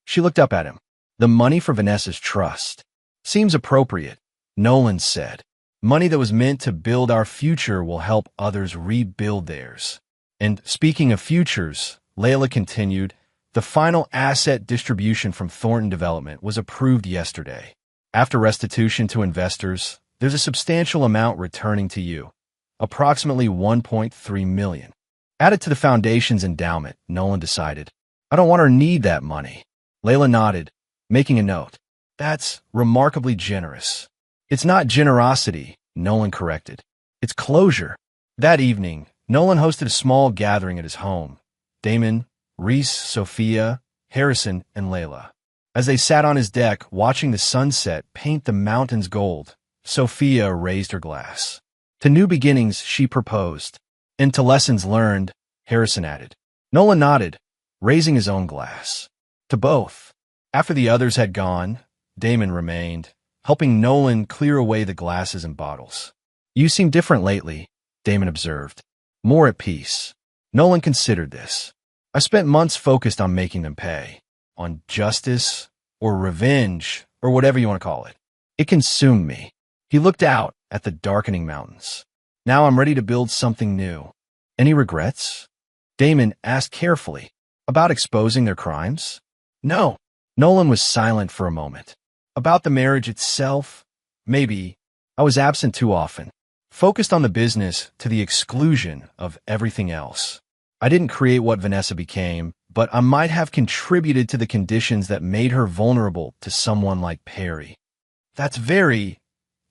She looked up at him. The money for Vanessa's trust. Seems appropriate, Nolan said. Money that was meant to build our future will help others rebuild theirs. And speaking of futures, Layla continued, the final asset distribution from Thornton Development was approved yesterday. After restitution to investors, there's a substantial amount returning to you, approximately $1.3 million. Added to the foundation's endowment, Nolan decided. I don't want or need that money. Layla nodded, making a note. That's remarkably generous. It's not generosity, Nolan corrected. It's closure. That evening, Nolan hosted a small gathering at his home. Damon, Reese, Sophia, Harrison, and Layla. As they sat on his deck watching the sunset paint the mountains gold, Sophia raised her glass. To new beginnings, she proposed. And to lessons learned, Harrison added. Nolan nodded, raising his own glass. To both. After the others had gone, Damon remained, helping Nolan clear away the glasses and bottles. You seem different lately, Damon observed. More at peace. Nolan considered this. I spent months focused on making them pay. On justice, or revenge, or whatever you want to call it. It consumed me. He looked out at the darkening mountains. Now I'm ready to build something new. Any regrets? Damon asked carefully. About exposing their crimes? No. Nolan was silent for a moment. About the marriage itself? Maybe. I was absent too often. Focused on the business to the exclusion of everything else. I didn't create what Vanessa became, but I might have contributed to the conditions that made her vulnerable to someone like Perry. That's very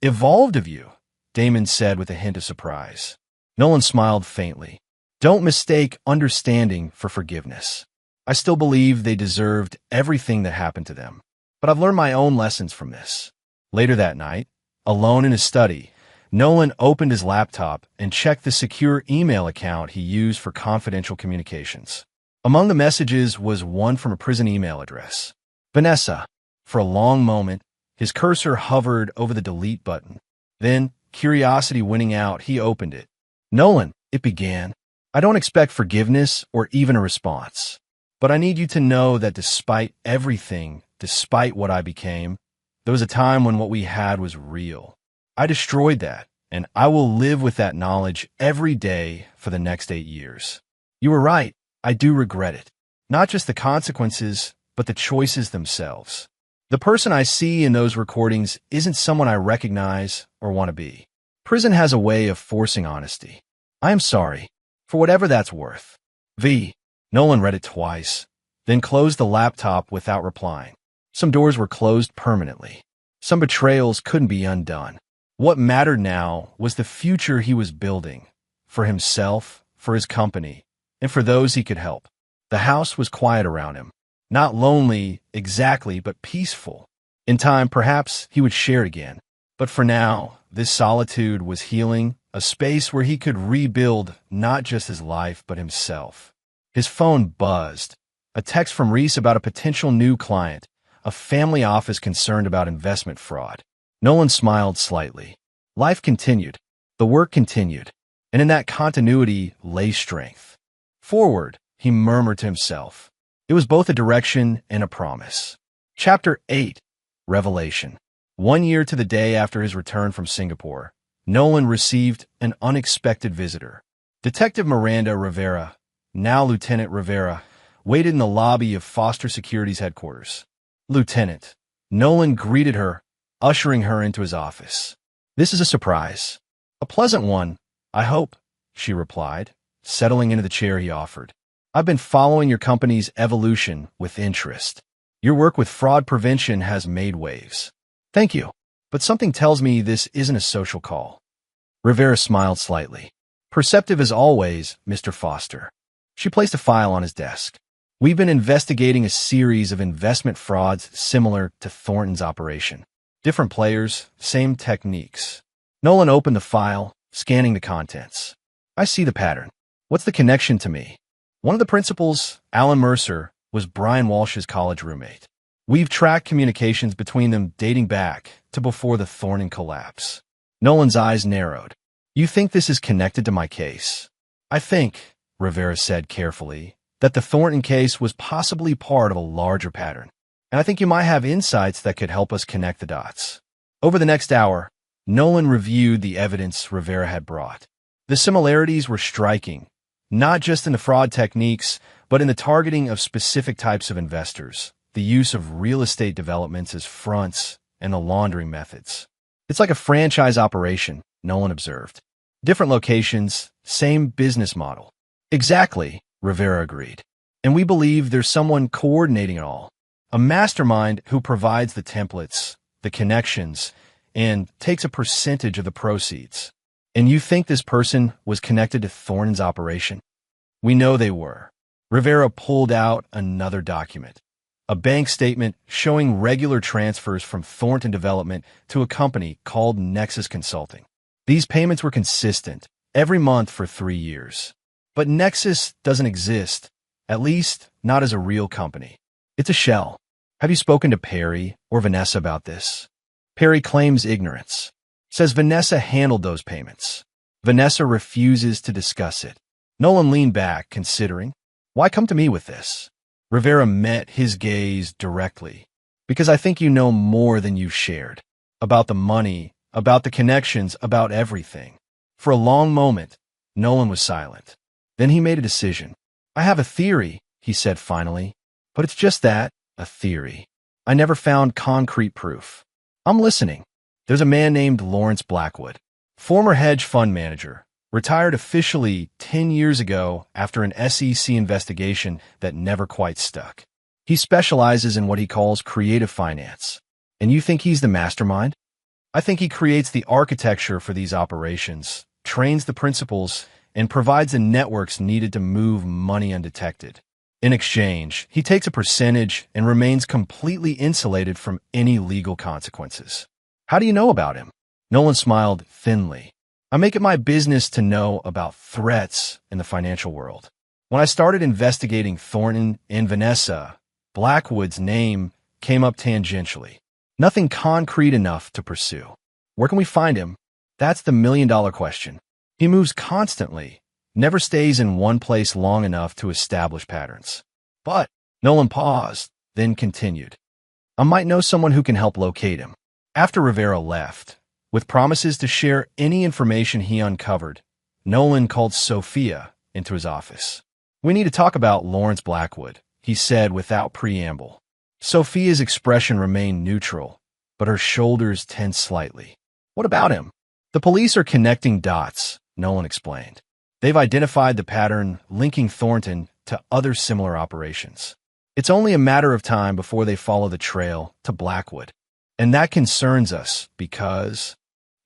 evolved of you, Damon said with a hint of surprise. Nolan smiled faintly. Don't mistake understanding for forgiveness. I still believe they deserved everything that happened to them, but I've learned my own lessons from this. Later that night, alone in his study, Nolan opened his laptop and checked the secure email account he used for confidential communications. Among the messages was one from a prison email address. Vanessa. For a long moment, his cursor hovered over the delete button. Then, curiosity winning out, he opened it. Nolan, it began. I don't expect forgiveness or even a response. But I need you to know that despite everything, despite what I became, there was a time when what we had was real. I destroyed that, and I will live with that knowledge every day for the next 8 years. You were right. I do regret it. Not just the consequences, but the choices themselves. The person I see in those recordings isn't someone I recognize or want to be. Prison has a way of forcing honesty. I am sorry, for whatever that's worth. V. Nolan read it twice, then closed the laptop without replying. Some doors were closed permanently. Some betrayals couldn't be undone. What mattered now was the future he was building, for himself, for his company, and for those he could help. The house was quiet around him. Not lonely, exactly, but peaceful. In time, perhaps he would share again. But for now, this solitude was healing, a space where he could rebuild not just his life, but himself. His phone buzzed. A text from Reese about a potential new client, a family office concerned about investment fraud. Nolan smiled slightly. Life continued. The work continued. And in that continuity lay strength. Forward, he murmured to himself. It was both a direction and a promise. Chapter 8. Revelation. 1 year to the day after his return from Singapore, Nolan received an unexpected visitor. Detective Miranda Rivera, now Lieutenant Rivera, waited in the lobby of Foster Security's headquarters. Lieutenant. Nolan greeted her, ushering her into his office. This is a surprise. A pleasant one, I hope, she replied, settling into the chair he offered. I've been following your company's evolution with interest. Your work with fraud prevention has made waves. Thank you, but something tells me this isn't a social call. Rivera smiled slightly. Perceptive as always, Mr. Foster. She placed a file on his desk. We've been investigating a series of investment frauds similar to Thornton's operation. Different players, same techniques. Nolan opened the file, scanning the contents. I see the pattern. What's the connection to me? One of the principals, Alan Mercer, was Brian Walsh's college roommate. We've tracked communications between them dating back to before the Thornton collapse. Nolan's eyes narrowed. You think this is connected to my case? I think, Rivera said carefully, that the Thornton case was possibly part of a larger pattern. And I think you might have insights that could help us connect the dots. Over the next hour, Nolan reviewed the evidence Rivera had brought. The similarities were striking, not just in the fraud techniques, but in the targeting of specific types of investors, the use of real estate developments as fronts, and the laundering methods. It's like a franchise operation, Nolan observed. Different locations, same business model. Exactly, Rivera agreed. And we believe there's someone coordinating it all. A mastermind who provides the templates, the connections, and takes a percentage of the proceeds. And you think this person was connected to Thornton's operation? We know they were. Rivera pulled out another document. a bank statement showing regular transfers from Thornton Development to a company called Nexus Consulting. These payments were consistent, every month for 3 years. But Nexus doesn't exist, at least not as a real company. It's a shell. Have you spoken to Perry or Vanessa about this? Perry claims ignorance, says Vanessa handled those payments. Vanessa refuses to discuss it. Nolan leaned back, considering, why come to me with this? Rivera met his gaze directly. Because I think you know more than you've shared. About the money, about the connections, about everything. For a long moment, Nolan was silent. Then he made a decision. I have a theory, he said finally. But it's just that, a theory. I never found concrete proof. I'm listening. There's a man named Lawrence Blackwood, former hedge fund manager, retired officially 10 years ago after an SEC investigation that never quite stuck. He specializes in what he calls creative finance. And you think he's the mastermind? I think he creates the architecture for these operations, trains the principals, and provides the networks needed to move money undetected. In exchange, he takes a percentage and remains completely insulated from any legal consequences. How do you know about him? Nolan smiled thinly. I make it my business to know about threats in the financial world. When I started investigating Thornton and Vanessa, Blackwood's name came up tangentially. Nothing concrete enough to pursue. Where can we find him? That's the million-dollar question. He moves constantly, never stays in one place long enough to establish patterns. But Nolan paused, then continued. I might know someone who can help locate him. After Rivera left, with promises to share any information he uncovered, Nolan called Sophia into his office. We need to talk about Lawrence Blackwood, he said without preamble. Sophia's expression remained neutral, but her shoulders tensed slightly. What about him? The police are connecting dots, Nolan explained. They've identified the pattern linking Thornton to other similar operations. It's only a matter of time before they follow the trail to Blackwood. And that concerns us because...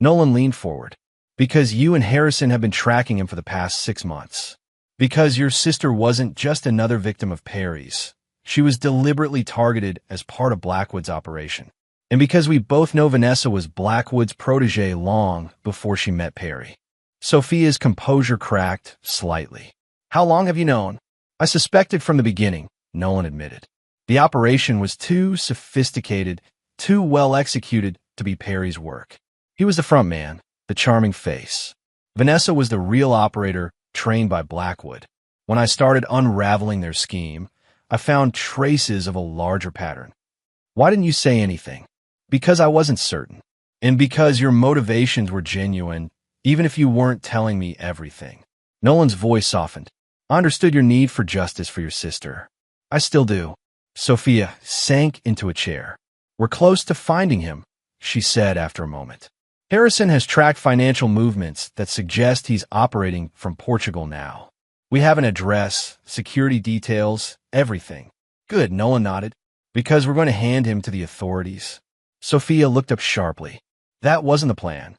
Nolan leaned forward. Because you and Harrison have been tracking him for the past 6 months. Because your sister wasn't just another victim of Perry's. She was deliberately targeted as part of Blackwood's operation. And because we both know Vanessa was Blackwood's protege long before she met Perry. Sophia's composure cracked slightly. How long have you known? I suspected from the beginning, Nolan admitted. The operation was too sophisticated, too well executed to be Perry's work. He was the front man, the charming face. Vanessa was the real operator trained by Blackwood. When I started unraveling their scheme, I found traces of a larger pattern. Why didn't you say anything? Because I wasn't certain. And because your motivations were genuine, even if you weren't telling me everything. Nolan's voice softened. I understood your need for justice for your sister. I still do. Sophia sank into a chair. We're close to finding him, she said after a moment. Harrison has tracked financial movements that suggest he's operating from Portugal now. We have an address, security details, everything. Good, Nolan nodded. Because we're going to hand him to the authorities. Sophia looked up sharply. That wasn't the plan.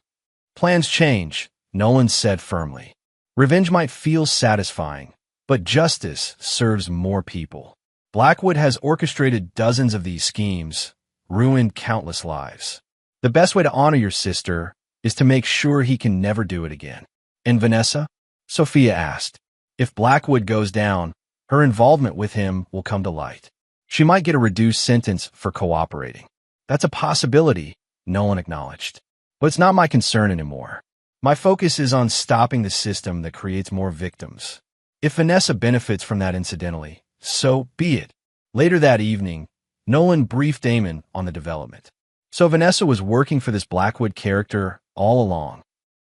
Plans change, Nolan said firmly. Revenge might feel satisfying, but justice serves more people. Blackwood has orchestrated dozens of these schemes, ruined countless lives. The best way to honor your sister is to make sure he can never do it again. And Vanessa? Sophia asked. If Blackwood goes down, her involvement with him will come to light. She might get a reduced sentence for cooperating. That's a possibility, Nolan acknowledged. But it's not my concern anymore. My focus is on stopping the system that creates more victims. If Vanessa benefits from that incidentally, so be it. Later that evening, Nolan briefed Damon on the development. So Vanessa was working for this Blackwood character all along.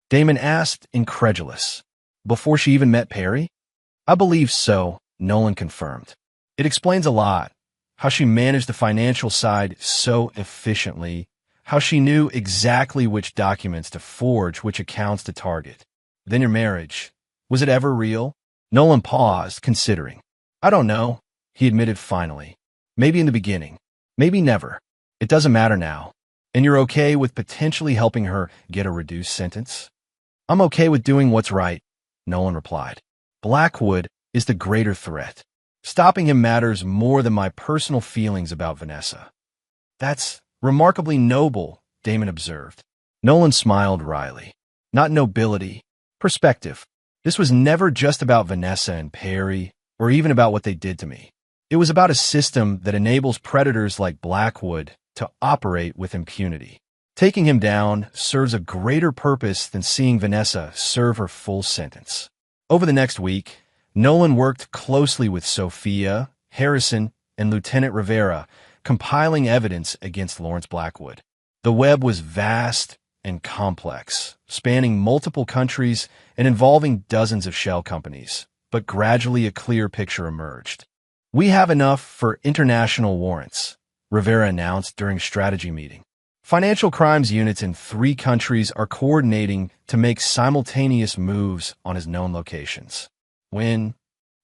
Damon asked, incredulous. Before she even met Perry? I believe so, Nolan confirmed. It explains a lot. How she managed the financial side so efficiently. How she knew exactly which documents to forge, which accounts to target. Then your marriage. Was it ever real? Nolan paused, considering. I don't know, he admitted finally. Maybe in the beginning. Maybe never. It doesn't matter now. And you're okay with potentially helping her get a reduced sentence? I'm okay with doing what's right, Nolan replied. Blackwood is the greater threat. Stopping him matters more than my personal feelings about Vanessa. That's remarkably noble, Damon observed. Nolan smiled wryly. Not nobility, perspective. This was never just about Vanessa and Perry, or even about what they did to me. It was about a system that enables predators like Blackwood to operate with impunity. Taking him down serves a greater purpose than seeing Vanessa serve her full sentence. Over the next week, Nolan worked closely with Sophia, Harrison, and Lieutenant Rivera, compiling evidence against Lawrence Blackwood. The web was vast and complex, spanning multiple countries and involving dozens of shell companies, but gradually a clear picture emerged. "We have enough for international warrants," Rivera announced during a strategy meeting. Financial crimes units in 3 countries are coordinating to make simultaneous moves on his known locations. When?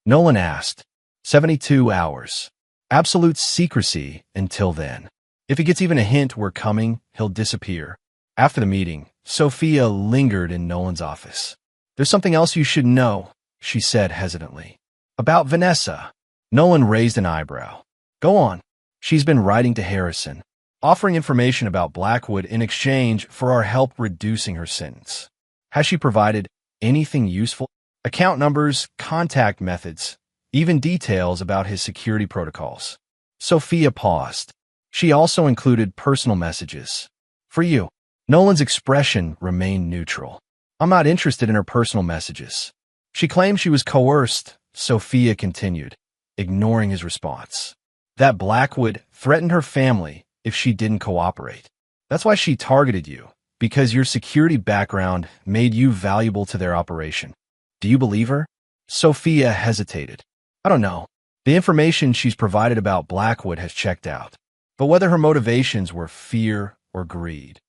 Nolan asked. 72 hours. Absolute secrecy until then. If he gets even a hint we're coming, he'll disappear. After the meeting, Sophia lingered in Nolan's office. "There's something else you should know," she said hesitantly. "About Vanessa." Nolan raised an eyebrow. "Go on." "She's been writing to Harrison, offering information about Blackwood in exchange for our help reducing her sentence. Has she provided anything useful? Account numbers, contact methods, even details about his security protocols." Sophia paused. "She also included personal messages. For you." Nolan's expression remained neutral. "I'm not interested in her personal messages." "She claimed she was coerced," Sophia continued, ignoring his response. "That Blackwood threatened her family if she didn't cooperate. That's why she targeted you, because your security background made you valuable to their operation." "Do you believe her?" Sophia hesitated. "I don't know. The information she's provided about Blackwood has checked out. But whether her motivations were fear or greed."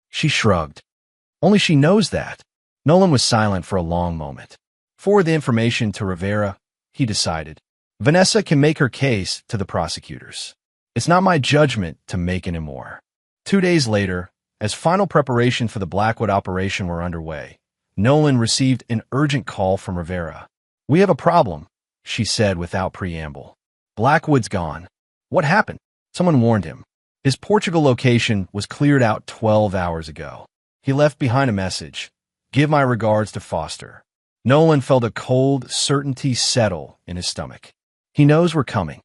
She shrugged. "Only she knows that." Nolan was silent for a long moment. Forward the information to Rivera, he decided. Vanessa can make her case to the prosecutors. It's not my judgment to make anymore. 2 days later, as final preparation for the Blackwood operation were underway, Nolan received an urgent call from Rivera. "We have a problem," she said without preamble. "Blackwood's gone." "What happened?" Someone warned him. His Portugal location was cleared out 12 hours ago. He left behind a message. "Give my regards to Foster." Nolan felt a cold certainty settle in his stomach. He knows we're coming.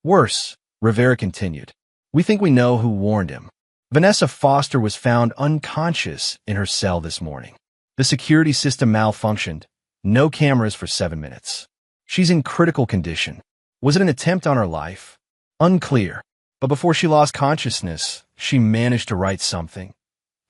"Worse," Rivera continued. "We think we know who warned him. Vanessa Foster was found unconscious in her cell this morning. The security system malfunctioned. No cameras for 7 minutes. She's in critical condition. Was it an attempt on her life? Unclear. But before she lost consciousness, she managed to write something.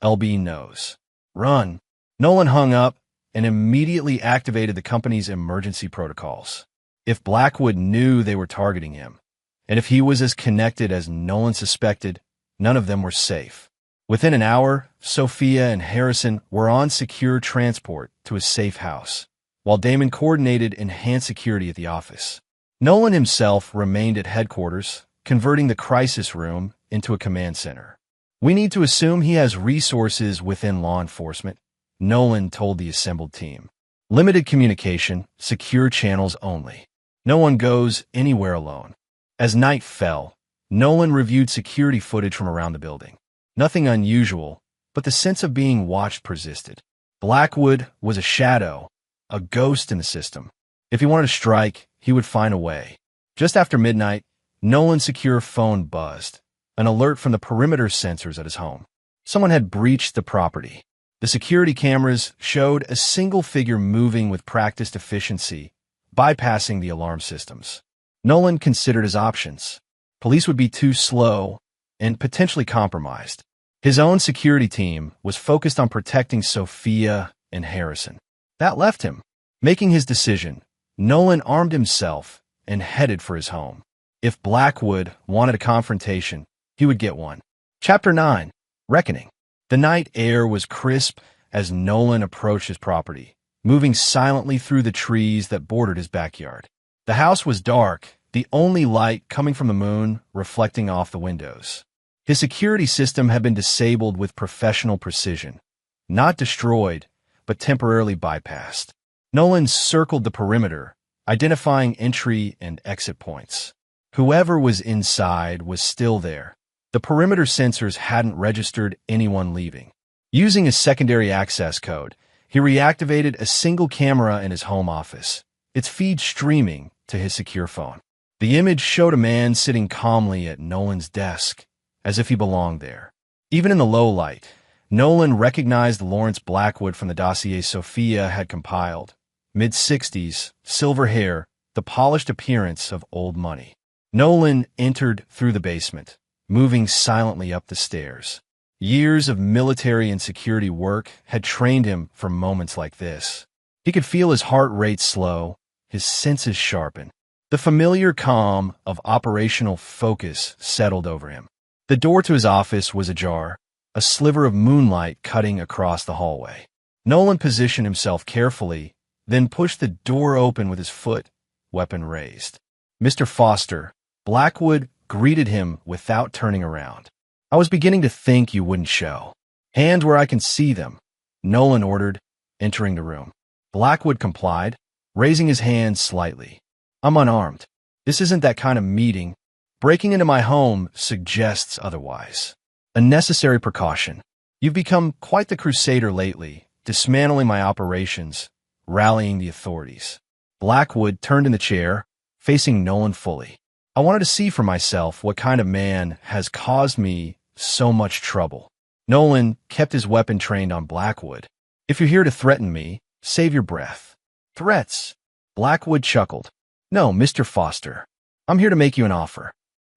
LB knows. Run." Nolan hung up and immediately activated the company's emergency protocols. If Blackwood knew they were targeting him, and if he was as connected as Nolan suspected, none of them were safe. Within an hour, Sophia and Harrison were on secure transport to a safe house, while Damon coordinated enhanced security at the office. Nolan himself remained at headquarters, converting the crisis room into a command center. "We need to assume he has resources within law enforcement," Nolan told the assembled team. "Limited communication, secure channels only. No one goes anywhere alone." As night fell, Nolan reviewed security footage from around the building. Nothing unusual, but the sense of being watched persisted. Blackwood was a shadow, a ghost in the system. If he wanted to strike, he would find a way. Just after midnight, Nolan's secure phone buzzed, an alert from the perimeter sensors at his home. Someone had breached the property. The security cameras showed a single figure moving with practiced efficiency, bypassing the alarm systems. Nolan considered his options. Police would be too slow and potentially compromised. His own security team was focused on protecting Sophia and Harrison. That left him. Making his decision, Nolan armed himself and headed for his home. If Blackwood wanted a confrontation, he would get one. Chapter 9. Reckoning. The night air was crisp as Nolan approached his property, moving silently through the trees that bordered his backyard. The house was dark, the only light coming from the moon reflecting off the windows. His security system had been disabled with professional precision, not destroyed, but temporarily bypassed. Nolan circled the perimeter, identifying entry and exit points. Whoever was inside was still there. The perimeter sensors hadn't registered anyone leaving. Using a secondary access code, he reactivated a single camera in his home office, its feed streaming to his secure phone. The image showed a man sitting calmly at Nolan's desk, as if he belonged there. Even in the low light, Nolan recognized Lawrence Blackwood from the dossier Sophia had compiled. Mid-60s, silver hair, the polished appearance of old money. Nolan entered through the basement, moving silently up the stairs. Years of military and security work had trained him for moments like this. He could feel his heart rate slow, his senses sharpen. The familiar calm of operational focus settled over him. The door to his office was ajar, a sliver of moonlight cutting across the hallway. Nolan positioned himself carefully, then pushed the door open with his foot, weapon raised. Mr. Foster, Blackwood greeted him without turning around. I was beginning to think you wouldn't show. Hands where I can see them, Nolan ordered, entering the room. Blackwood complied, raising his hand slightly. I'm unarmed. This isn't that kind of meeting. Breaking into my home suggests otherwise. A necessary precaution. You've become quite the crusader lately, dismantling my operations, rallying the authorities. Blackwood turned in the chair, facing Nolan fully. I wanted to see for myself what kind of man has caused me so much trouble. Nolan kept his weapon trained on Blackwood. If you're here to threaten me, save your breath. Threats? Blackwood chuckled. No, Mr. Foster. I'm here to make you an offer.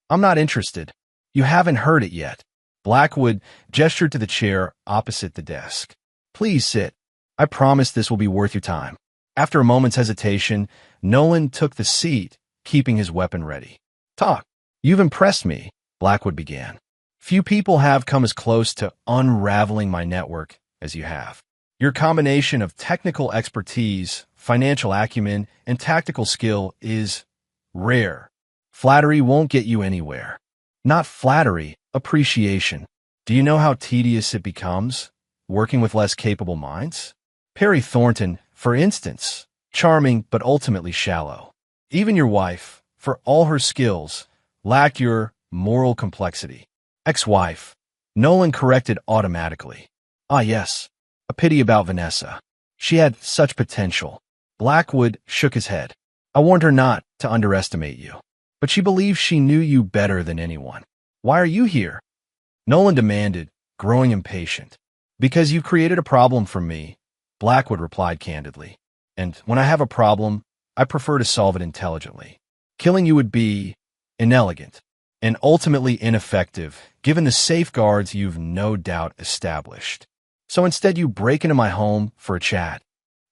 I'm not interested. You haven't heard it yet. Blackwood gestured to the chair opposite the desk. Please sit. I promise this will be worth your time. After a moment's hesitation, Nolan took the seat, keeping his weapon ready. Talk. You've impressed me, Blackwood began. Few people have come as close to unraveling my network as you have. Your combination of technical expertise, financial acumen, and tactical skill is rare. Flattery won't get you anywhere. Not flattery, appreciation. Do you know how tedious it becomes, working with less capable minds? Perry Thornton, for instance, charming but ultimately shallow. Even your wife, for all her skills, lacked your moral complexity. Ex-wife, Nolan corrected automatically. Ah yes, a pity about Vanessa. She had such potential. Blackwood shook his head. I warned her not to underestimate you, but she believed she knew you better than anyone. Why are you here? Nolan demanded, growing impatient. Because you've created a problem for me, Blackwood replied candidly. And when I have a problem, I prefer to solve it intelligently. Killing you would be inelegant and ultimately ineffective, given the safeguards you've no doubt established. So instead you break into my home for a chat.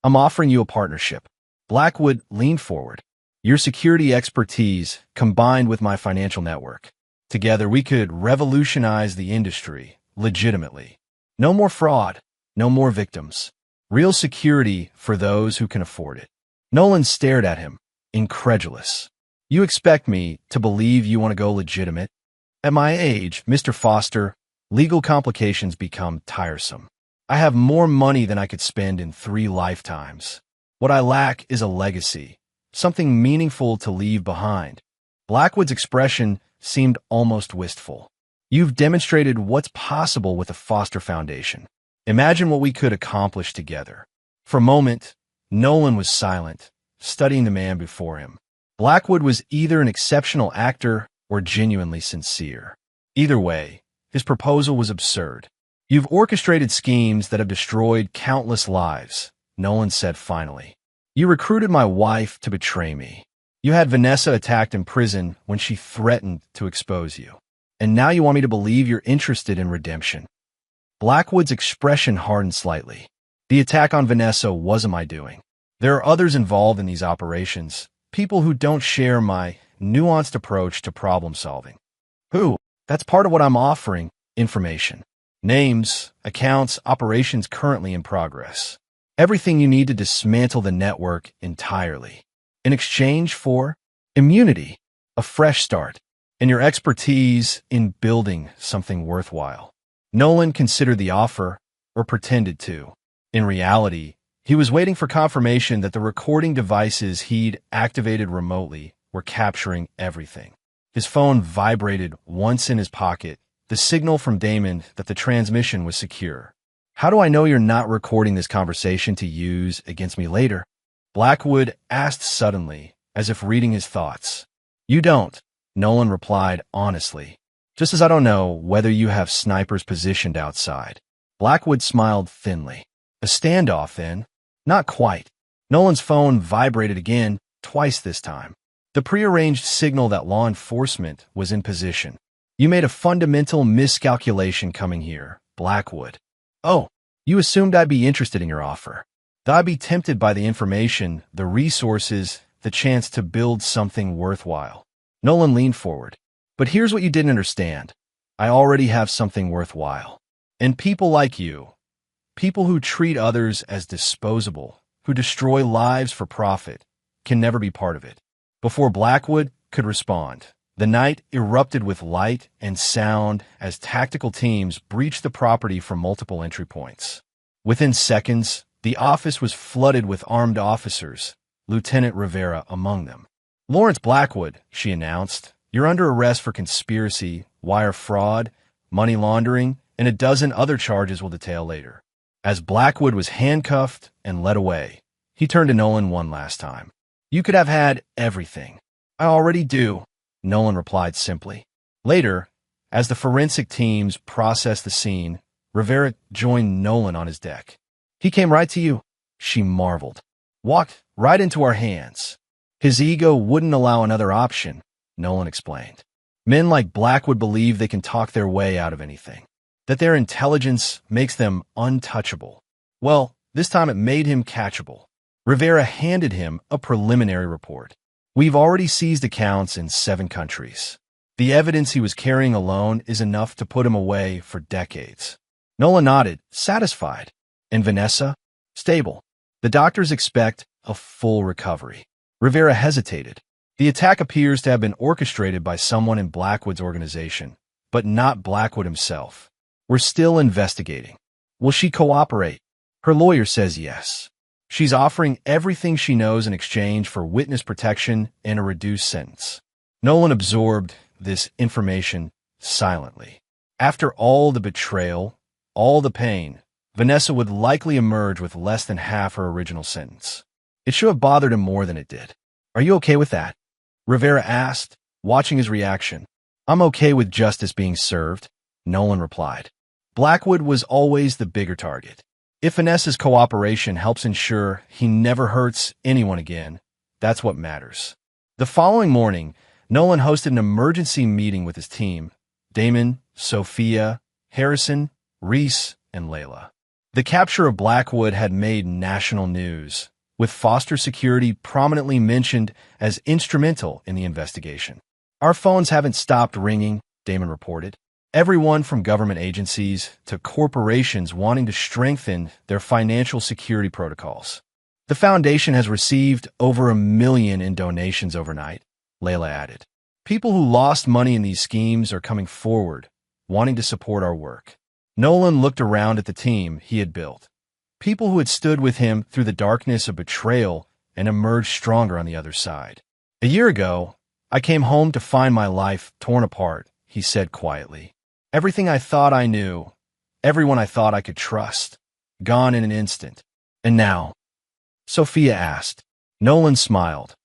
I'm offering you a partnership. Blackwood leaned forward. Your security expertise combined with my financial network. Together we could revolutionize the industry, legitimately. No more fraud, no more victims. Real security for those who can afford it. Nolan stared at him, incredulous. You expect me to believe you want to go legitimate? At my age, Mr. Foster, legal complications become tiresome. I have more money than I could spend in 3 lifetimes. What I lack is a legacy, something meaningful to leave behind. Blackwood's expression seemed almost wistful. You've demonstrated what's possible with the Foster Foundation. Imagine what we could accomplish together. For a moment, Nolan was silent, studying the man before him. Blackwood was either an exceptional actor or genuinely sincere. Either way, his proposal was absurd. You've orchestrated schemes that have destroyed countless lives, Nolan said finally. You recruited my wife to betray me. You had Vanessa attacked in prison when she threatened to expose you. And now you want me to believe you're interested in redemption. Blackwood's expression hardened slightly. The attack on Vanessa wasn't my doing. There are others involved in these operations, people who don't share my nuanced approach to problem solving. Who? That's part of what I'm offering, information. Names, accounts, operations currently in progress. Everything you need to dismantle the network entirely. In exchange for immunity, a fresh start, and your expertise in building something worthwhile. Nolan considered the offer, or pretended to. In reality, He was waiting for confirmation that the recording devices he'd activated remotely were capturing everything. His phone vibrated once in his pocket, the signal from Damon that the transmission was secure. "How do I know you're not recording this conversation to use against me later?" Blackwood asked suddenly, as if reading his thoughts. "You don't," Nolan replied honestly. "Just as I don't know whether you have snipers positioned outside." Blackwood smiled thinly. "A standoff, then?" "Not quite." Nolan's phone vibrated again, twice this time. The prearranged signal that law enforcement was in position. "You made a fundamental miscalculation coming here, Blackwood." "Oh, you assumed I'd be interested in your offer. That I'd be tempted by the information, the resources, the chance to build something worthwhile." Nolan leaned forward. "But here's what you didn't understand. I already have something worthwhile. And people like you, people who treat others as disposable, who destroy lives for profit, can never be part of it." Before Blackwood could respond, the night erupted with light and sound as tactical teams breached the property from multiple entry points. Within seconds, the office was flooded with armed officers, Lieutenant Rivera among them. "Lawrence Blackwood," she announced, "you're under arrest for conspiracy, wire fraud, money laundering, and a dozen other charges we'll detail later." As Blackwood was handcuffed and led away, he turned to Nolan one last time. "You could have had everything." "I already do," Nolan replied simply. Later, as the forensic teams processed the scene, Rivera joined Nolan on his deck. "He came right to you," she marveled. "Walked right into our hands." "His ego wouldn't allow another option," Nolan explained. "Men like Blackwood believe they can talk their way out of anything, that their intelligence makes them untouchable. Well, this time it made him catchable." Rivera handed him a preliminary report. "We've already seized accounts in 7 countries. The evidence he was carrying alone is enough to put him away for decades." Nolan nodded, satisfied. "And Vanessa?" "Stable. The doctors expect a full recovery." Rivera hesitated. "The attack appears to have been orchestrated by someone in Blackwood's organization, but not Blackwood himself. We're still investigating." "Will she cooperate?" "Her lawyer says yes. She's offering everything she knows in exchange for witness protection and a reduced sentence." Nolan absorbed this information silently. After all the betrayal, all the pain, Vanessa would likely emerge with less than half her original sentence. It should have bothered him more than it did. "Are you okay with that?" Rivera asked, watching his reaction. "I'm okay with justice being served," Nolan replied. Blackwood was always the bigger target. If Vanessa's cooperation helps ensure he never hurts anyone again, that's what matters. The following morning, Nolan hosted an emergency meeting with his team: Damon, Sophia, Harrison, Reese, and Layla. The capture of Blackwood had made national news, with Foster Security prominently mentioned as instrumental in the investigation. "Our phones haven't stopped ringing," Damon reported. "Everyone from government agencies to corporations wanting to strengthen their financial security protocols. The foundation has received over $1 million in donations overnight," Layla added. "People who lost money in these schemes are coming forward, wanting to support our work." Nolan looked around at the team he had built. People who had stood with him through the darkness of betrayal and emerged stronger on the other side. "A year ago, I came home to find my life torn apart," he said quietly. "Everything I thought I knew, everyone I thought I could trust, gone in an instant. And now?" Sophia asked. Nolan smiled,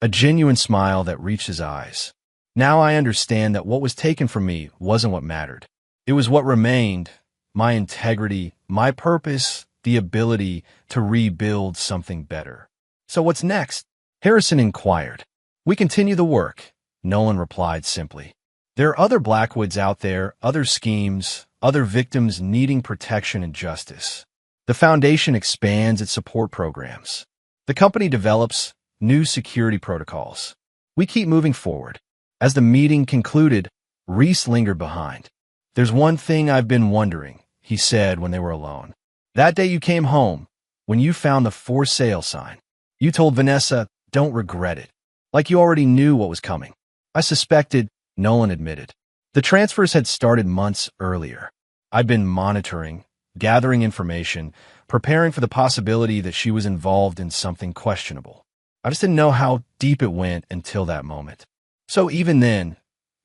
a genuine smile that reached his eyes. "Now I understand that what was taken from me wasn't what mattered. It was what remained: my integrity, my purpose, the ability to rebuild something better." "So what's next?" Harrison inquired. "We continue the work," Nolan replied simply. "There are other Blackwoods out there, other schemes, other victims needing protection and justice. The foundation expands its support programs. The company develops new security protocols. We keep moving forward." As the meeting concluded, Reese lingered behind. "There's one thing I've been wondering," he said when they were alone. "That day you came home, when you found the for sale sign, you told Vanessa, 'Don't regret it,' like you already knew what was coming." "I suspected," Nolan admitted. "The transfers had started months earlier. I'd been monitoring, gathering information, preparing for the possibility that she was involved in something questionable. I just didn't know how deep it went until that moment. So even then,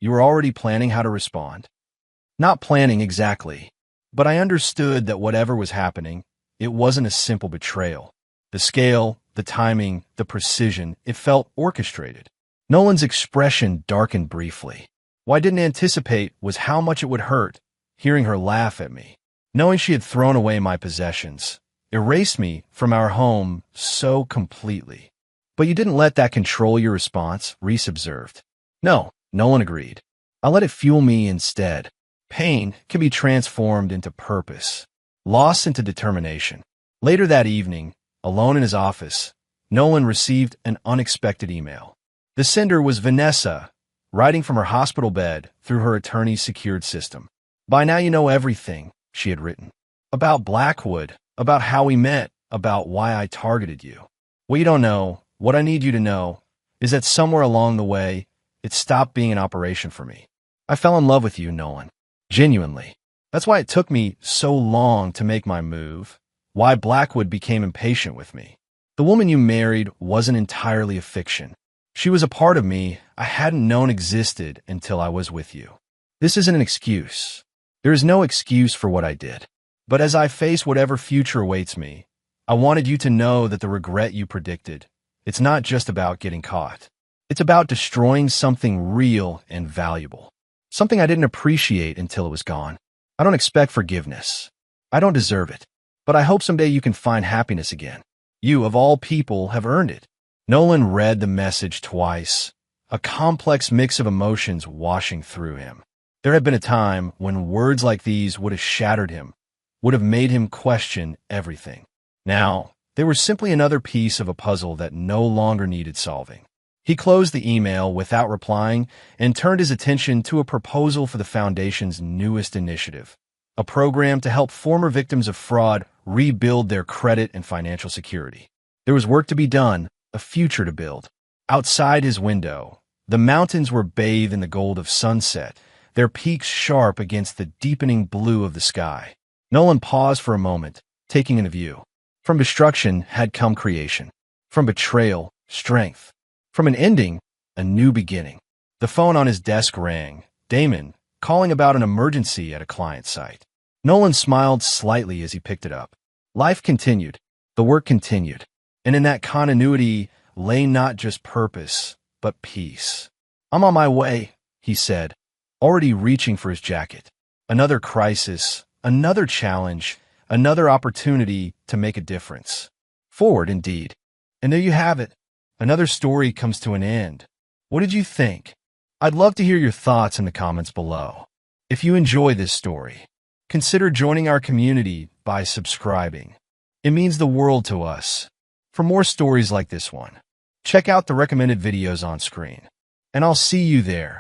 you were already planning how to respond? Not planning exactly, but I understood that whatever was happening, it wasn't a simple betrayal. The scale, the timing, the precision, it felt orchestrated. Nolan's expression darkened briefly. What I didn't anticipate was how much it would hurt, hearing her laugh at me. Knowing she had thrown away my possessions, erased me from our home so completely. But you didn't let that control your response, Reese observed. No, Nolan agreed. I let it fuel me instead. Pain can be transformed into purpose, loss into determination. Later that evening, alone in his office, Nolan received an unexpected email. The sender was Vanessa, writing from her hospital bed through her attorney's secured system. By now you know everything, she had written. About Blackwood, about how we met, about why I targeted you. What you don't know, what I need you to know, is that somewhere along the way, it stopped being an operation for me. I fell in love with you, Nolan. Genuinely. That's why it took me so long to make my move, why Blackwood became impatient with me. The woman you married wasn't entirely a fiction. She was a part of me I hadn't known existed until I was with you. This isn't an excuse. There is no excuse for what I did. But as I face whatever future awaits me, I wanted you to know that the regret you predicted, it's not just about getting caught. It's about destroying something real and valuable. Something I didn't appreciate until it was gone. I don't expect forgiveness. I don't deserve it. But I hope someday you can find happiness again. You, of all people, have earned it. Nolan read the message twice, a complex mix of emotions washing through him. There had been a time when words like these would have shattered him, would have made him question everything. Now, they were simply another piece of a puzzle that no longer needed solving. He closed the email without replying and turned his attention to a proposal for the Foundation's newest initiative, a program to help former victims of fraud rebuild their credit and financial security. There was work to be done, a future to build. Outside his window, the mountains were bathed in the gold of sunset, their peaks sharp against the deepening blue of the sky. Nolan paused for a moment, taking in the view. From destruction had come creation. From betrayal, strength. From an ending, a new beginning. The phone on his desk rang. Damon, calling about an emergency at a client site. Nolan smiled slightly as he picked it up. Life continued. The work continued. And in that continuity lay not just purpose, but peace. I'm on my way, he said, already reaching for his jacket. Another crisis, another challenge, another opportunity to make a difference. Forward, indeed. And there you have it. Another story comes to an end. What did you think? I'd love to hear your thoughts in the comments below. If you enjoy this story, consider joining our community by subscribing. It means the world to us. For more stories like this one, check out the recommended videos on screen. And I'll see you there.